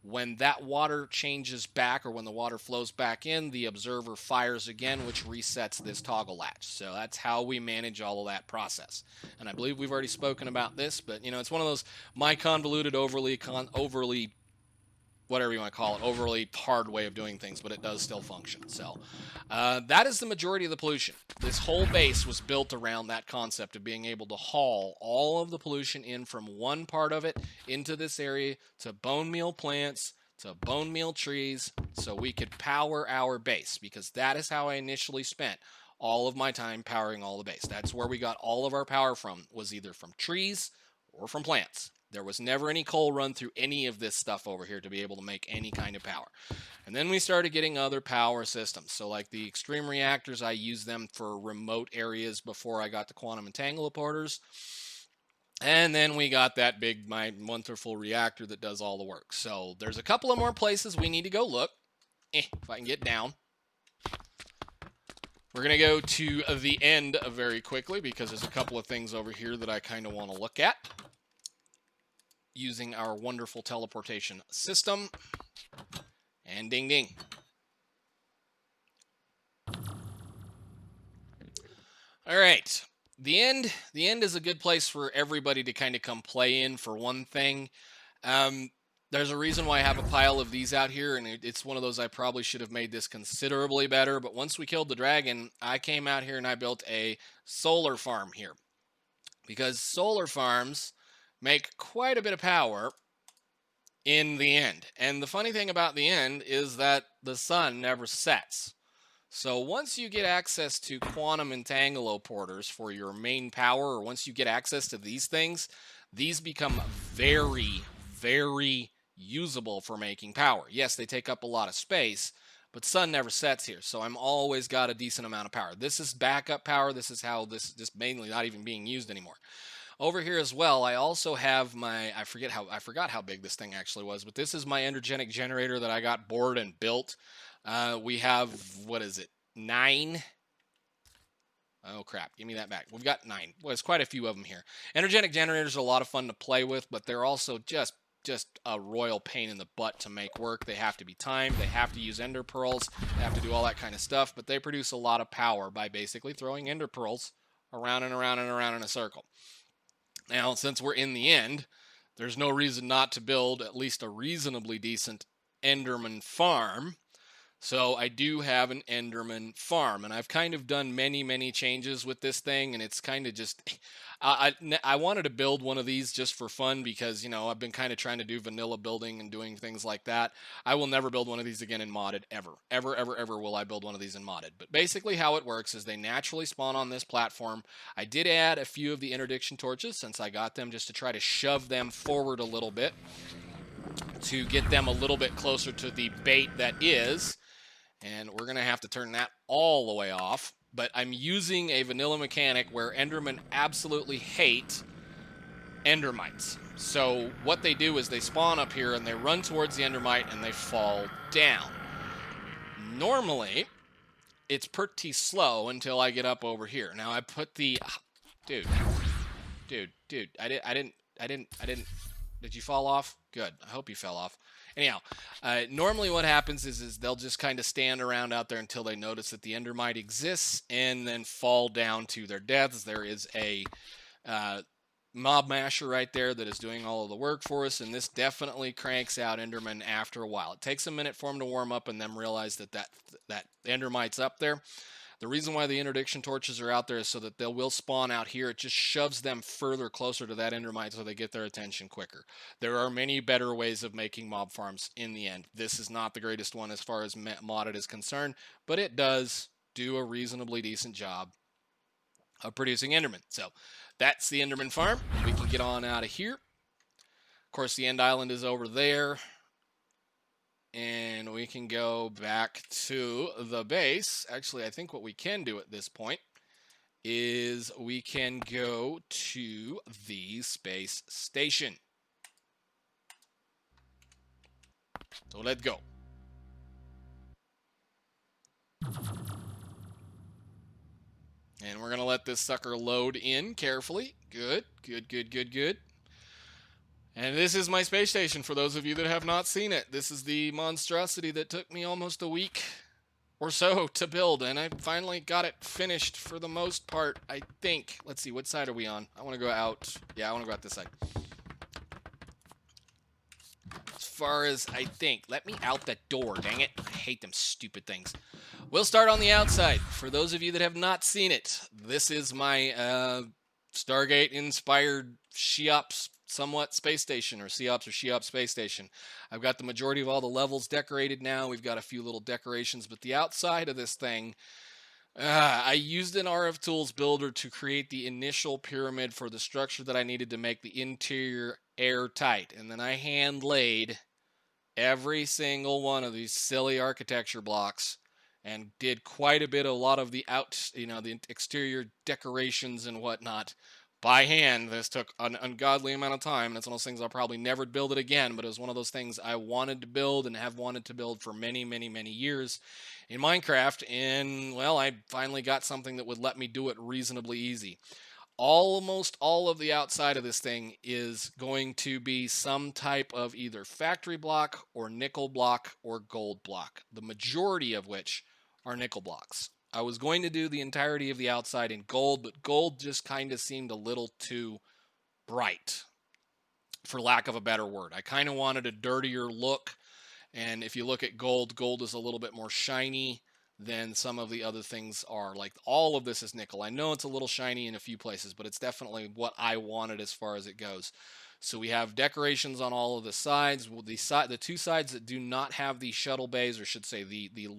When that water changes back, or when the water flows back in, the observer fires again, which resets this toggle latch. So that's how we manage all of that process. And I believe we've already spoken about this, but you know, it's one of those convoluted, overly whatever you want to call it, overly hard way of doing things, but it does still function. So that is the majority of the pollution. This whole base was built around that concept of being able to haul all of the pollution in from one part of it into this area to bone meal plants, to bone meal trees, so we could power our base, because that is how I initially spent all of my time powering all the base. That's where we got all of our power from, was either from trees or from plants. There was never any coal run through any of this stuff over here to be able to make any kind of power. And then we started getting other power systems. So like the extreme reactors, I used them for remote areas before I got the quantum entangloporters. And then we got that big, my wonderful reactor that does all the work. So there's a couple of more places we need to go look. If I can get down. We're going to go to the end very quickly because there's a couple of things over here that I kind of want to look at using our wonderful teleportation system. And ding ding. All right. The end is a good place for everybody to kind of come play in for one thing. There's a reason why I have a pile of these out here, and it's one of those I probably should have made this considerably better, but once we killed the dragon, I came out here and I built a solar farm here. Because solar farms make quite a bit of power in the end. And the funny thing about the end is that the sun never sets. So once you get access to quantum entangloporters for your main power, or once you get access to these things, these become very, very usable for making power. Yes, they take up a lot of space, but sun never sets here, so I'm always got a decent amount of power. This is backup power. This is how this mainly not even being used anymore. Over here as well, I also have my, I forgot how big this thing actually was, but this is my Androgenic Generator that I got bored and built. We have, what is it, 9? Oh crap, give me that back. We've got 9. Well, there's quite a few of them here. Androgenic generators are a lot of fun to play with, but they're also just a royal pain in the butt to make work. They have to be timed, they have to use ender pearls, they have to do all that kind of stuff, but they produce a lot of power by basically throwing ender pearls around and around and around in a circle. Now, since we're in the end, there's no reason not to build at least a reasonably decent Enderman Farm. So I do have an Enderman Farm, and I've kind of done many changes with this thing, and it's kind of just, I wanted to build one of these just for fun because, you know, I've been kind of trying to do vanilla building and doing things like that. I will never build one of these again in modded, ever. Ever will I build one of these in modded. But basically how it works is they naturally spawn on this platform. I did add a few of the interdiction torches since I got them just to try to shove them forward a little bit to get them a little bit closer to the bait that is. And we're going to have to turn that all the way off. But I'm using a vanilla mechanic where Endermen absolutely hate Endermites. So what they do is they spawn up here and they run towards the Endermite and they fall down. Normally, it's pretty slow until I get up over here. Now I put the... Dude. I didn't... Did you fall off? Good. I hope you fell off. Anyhow, normally what happens is they'll just kind of stand around out there until they notice that the Endermite exists and then fall down to their deaths. There is a mob masher right there that is doing all of the work for us, and this definitely cranks out Enderman after a while. It takes a minute for them to warm up and then realize that Endermite's up there. The reason why the interdiction torches are out there is so that they will spawn out here. It just shoves them further closer to that Endermite so they get their attention quicker. There are many better ways of making mob farms in the end. This is not the greatest one as far as modded is concerned, but it does do a reasonably decent job of producing Endermen. So that's the Enderman Farm. We can get on out of here. Of course, the end island is over there. And we can go back to the base. Actually, I think what we can do at this point is we can go to the space station. So let's go. And we're going to let this sucker load in carefully. Good. And this is my space station for those of you that have not seen it. This is the monstrosity that took me almost a week or so to build, and I finally got it finished for the most part, I think. Let's see, what side are we on? I want to go out. Yeah, I want to go out this side. As far as I think. Let me out that door, dang it. I hate them stupid things. We'll start on the outside. For those of you that have not seen it, this is my Stargate-inspired Sheops somewhat space station, or Sheops or Sheops space station. I've got the majority of all the levels decorated now. We've got a few little decorations, but the outside of this thing, I used an RF Tools builder to create the initial pyramid for the structure that I needed to make the interior airtight. And then I hand laid every single one of these silly architecture blocks and did quite a lot of the the exterior decorations and whatnot by hand. This took an ungodly amount of time. And it's one of those things I'll probably never build it again, but it was one of those things I wanted to build and have wanted to build for many, many, many years in Minecraft. And well, I finally got something that would let me do it reasonably easy. Almost all of the outside of this thing is going to be some type of either factory block or nickel block or gold block, the majority of which are nickel blocks. I was going to do the entirety of the outside in gold, but gold just kind of seemed a little too bright, for lack of a better word. I kind of wanted a dirtier look, and if you look at gold, gold is a little bit more shiny than some of the other things are. Like all of this is nickel. I know it's a little shiny in a few places, but it's definitely what I wanted as far as it goes. So we have decorations on all of the sides. The two sides that do not have the shuttle bays, or should say the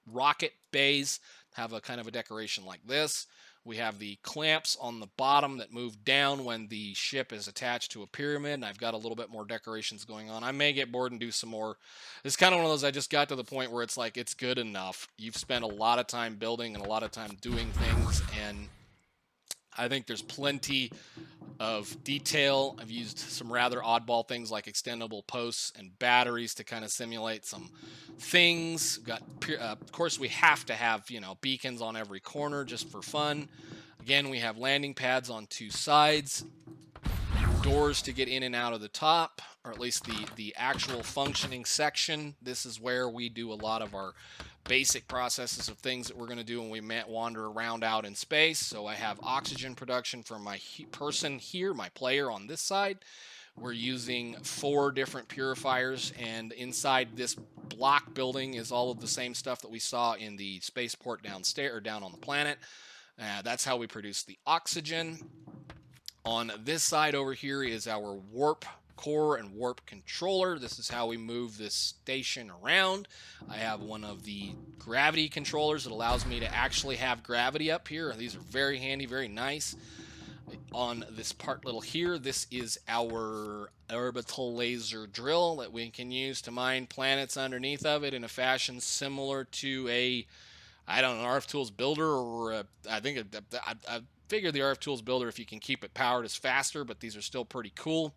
rocket bays, have a kind of a decoration like this. We have the clamps on the bottom that move down when the ship is attached to a pyramid, and I've got a little bit more decorations going on. I may get bored and do some more. It's kind of one of those, I just got to the point where it's like, it's good enough. You've spent a lot of time building and a lot of time doing things, and I think there's plenty of detail. I've used some rather oddball things like extendable posts and batteries to kind of simulate some things. Of course, we have to have, beacons on every corner just for fun. Again, we have landing pads on two sides, doors to get in and out of the top, or at least the actual functioning section. This is where we do a lot of our basic processes of things that we're going to do when we wander around out in space. So I have oxygen production for my person here, my player on this side. We're using 4 different purifiers, and inside this block building is all of the same stuff that we saw in the spaceport downstairs or down on the planet. That's how we produce the oxygen. On this side over here is our warp core and warp controller. This is how we move this station around. I have one of the gravity controllers that allows me to actually have gravity up here. These are very handy, very nice. On this part little here, this is our orbital laser drill that we can use to mine planets underneath of it in a fashion similar to an RF Tools builder, or I figure the RF Tools builder, if you can keep it powered, is faster, but these are still pretty cool.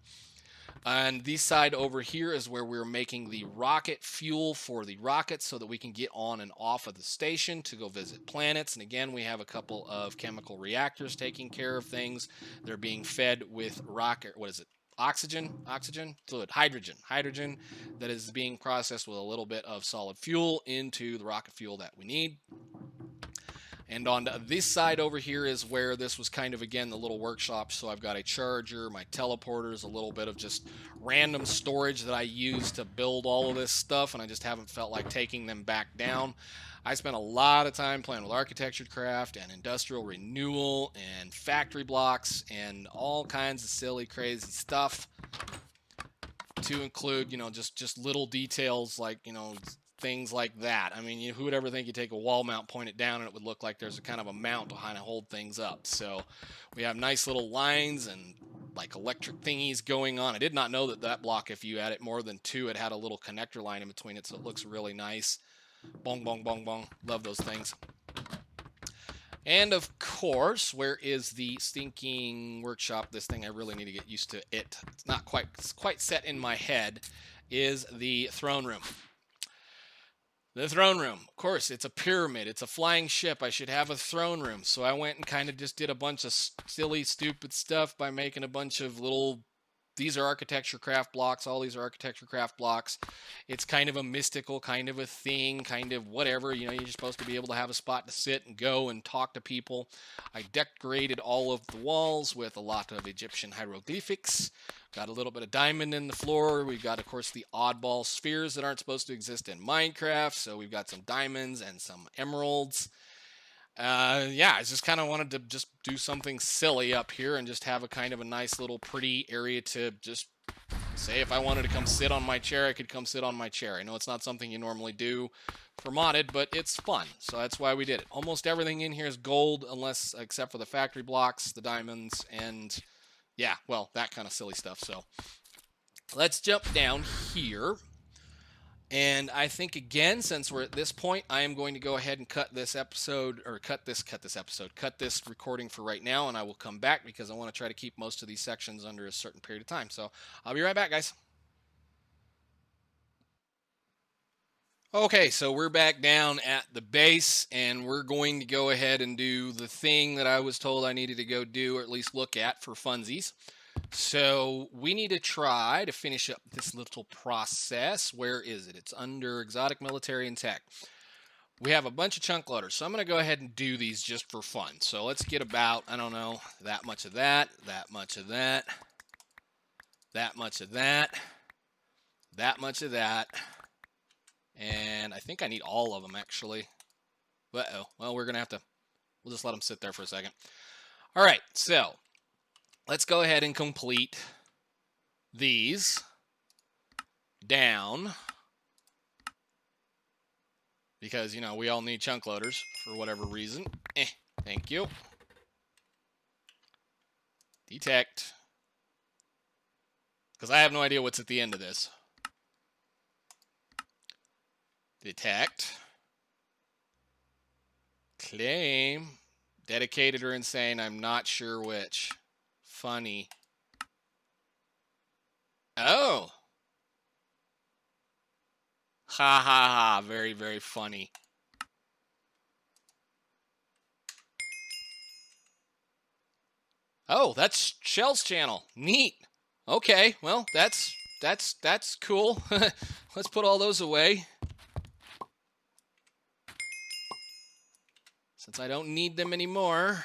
And this side over here is where we're making the rocket fuel for the rockets so that we can get on and off of the station to go visit planets. And again, we have a couple of chemical reactors taking care of things. They're being fed with oxygen fluid, hydrogen that is being processed with a little bit of solid fuel into the rocket fuel that we need. And on this side over here is where this was kind of, again, the little workshop. So I've got a charger, my teleporters, a little bit of just random storage that I use to build all of this stuff, and I just haven't felt like taking them back down. I spent a lot of time playing with architecture craft and industrial renewal and factory blocks and all kinds of silly, crazy stuff, to include, just little details like, things like that. I mean, who would ever think you take a wall mount, point it down, and it would look like there's a kind of a mount to kind of hold things up. So we have nice little lines and like electric thingies going on. I did not know that block, if you add it more than 2, it had a little connector line in between it, so it looks really nice. Bong, bong, bong, bong. Love those things. And of course, where is the stinking workshop? This thing, I really need to get used to it. It's not quite set in my head, is the throne room. The throne room, of course, it's a pyramid. It's a flying ship. I should have a throne room. So I went and kind of just did a bunch of silly, stupid stuff by making a bunch of little... These are architecture craft blocks. All these are architecture craft blocks. It's kind of a mystical kind of a thing, kind of whatever. You're supposed to be able to have a spot to sit and go and talk to people. I decorated all of the walls with a lot of Egyptian hieroglyphics. Got a little bit of diamond in the floor. We've got, of course, the oddball spheres that aren't supposed to exist in Minecraft. So we've got some diamonds and some emeralds. I just kind of wanted to just do something silly up here and just have a kind of a nice little pretty area to just say if I wanted to come sit on my chair, I could come sit on my chair. I know it's not something you normally do for modded, but it's fun, so that's why we did it. Almost everything in here is gold, except for the factory blocks, the diamonds, and yeah, well, that kind of silly stuff. So let's jump down here. And I think, again, since we're at this point, I am going to go ahead and cut this episode, or cut this recording for right now, and I will come back because I want to try to keep most of these sections under a certain period of time. So I'll be right back, guys. Okay, so we're back down at the base, and we're going to go ahead and do the thing that I was told I needed to go do, or at least look at for funsies. So we need to try to finish up this little process. Where is it? It's under Exotic Military and Tech. We have a bunch of chunk loaders, so I'm going to go ahead and do these just for fun. So let's get about, I don't know, that much of that, that much of that, that much of that, that much of that, and I think I need all of them, actually. Uh-oh. Well, we're going to have to, we'll just let them sit there for a second. All right, so let's go ahead and complete these down because, you know, we all need chunk loaders for whatever reason. Thank you. Detect. Because I have no idea what's at the end of this. Detect. Claim. Dedicated or insane, I'm not sure which. Funny. Oh. Ha ha ha. Very, very funny. Oh, that's Shell's channel. Neat. Okay, well, that's cool. Let's put all those away. Since I don't need them anymore.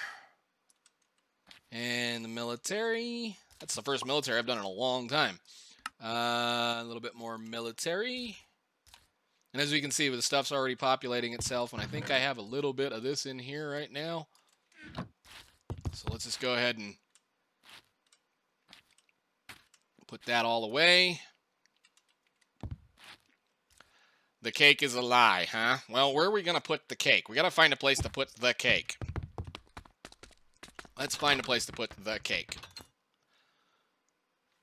And the military. That's the first military I've done in a long time. A little bit more military. And as we can see, the stuff's already populating itself. And I think I have a little bit of this in here right now. So let's just go ahead and put that all away. The cake is a lie, huh? Well, where are we going to put the cake? We got to find a place to put the cake. Let's find a place to put the cake.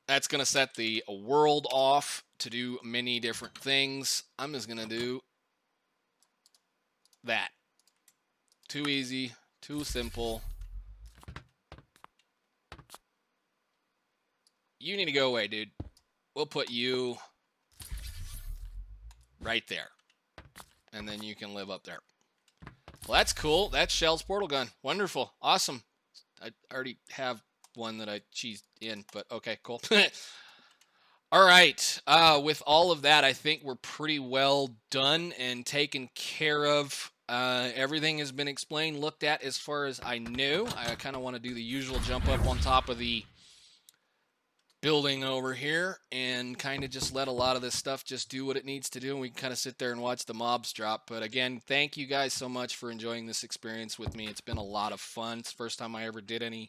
That's going to set the world off to do many different things. I'm just going to do that. Too easy, too simple. You need to go away, dude. We'll put you right there. And then you can live up there. Well, that's cool. That's Shell's portal gun. Wonderful. Awesome. I already have one that I cheesed in, but okay, cool. All right. With all of that, I think we're pretty well done and taken care of. Everything has been explained, looked at as far as I knew. I kind of want to do the usual jump up on top of the building over here and kind of just let a lot of this stuff just do what it needs to do, and we can kind of sit there and watch the mobs drop. But again, thank you guys so much for enjoying this experience with me. It's been a lot of fun. It's the first time I ever did any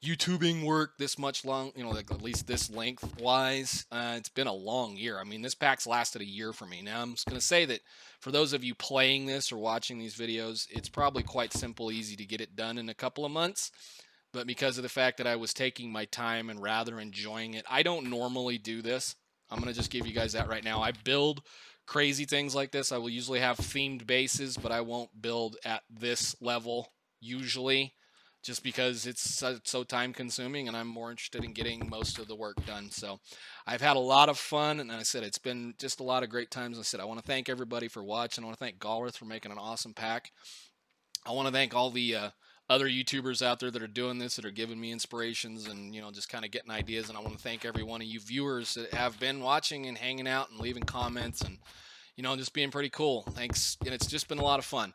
YouTubing work this much long, you know, like at least this length-wise. It's been a long year. I mean, this pack's lasted a year for me. Now, I'm just going to say that for those of you playing this or watching these videos, it's probably quite simple, easy to get it done in a couple of months. But because of the fact that I was taking my time and rather enjoying it, I don't normally do this. I'm going to just give you guys that right now. I build crazy things like this. I will usually have themed bases, but I won't build at this level usually just because it's so time consuming and I'm more interested in getting most of the work done. So I've had a lot of fun, and I said it's been just a lot of great times. I said I want to thank everybody for watching. I want to thank Golrith for making an awesome pack. I want to thank all the other YouTubers out there that are doing this, that are giving me inspirations and, you know, just kind of getting ideas. And I want to thank every one of you viewers that have been watching and hanging out and leaving comments and, you know, just being pretty cool. Thanks. And it's just been a lot of fun.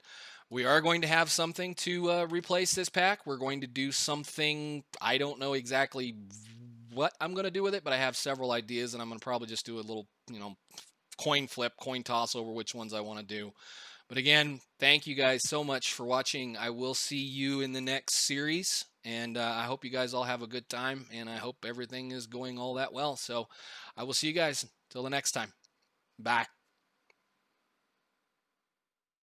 We are going to have something to replace this pack. We're going to do something, I don't know exactly what I'm going to do with it, but I have several ideas, and I'm going to probably just do a little, you know, coin flip, coin toss over which ones I want to do. But again, thank you guys so much for watching. I will see you in the next series, and I hope you guys all have a good time, and I hope everything is going all that well. So I will see you guys till the next time. Bye.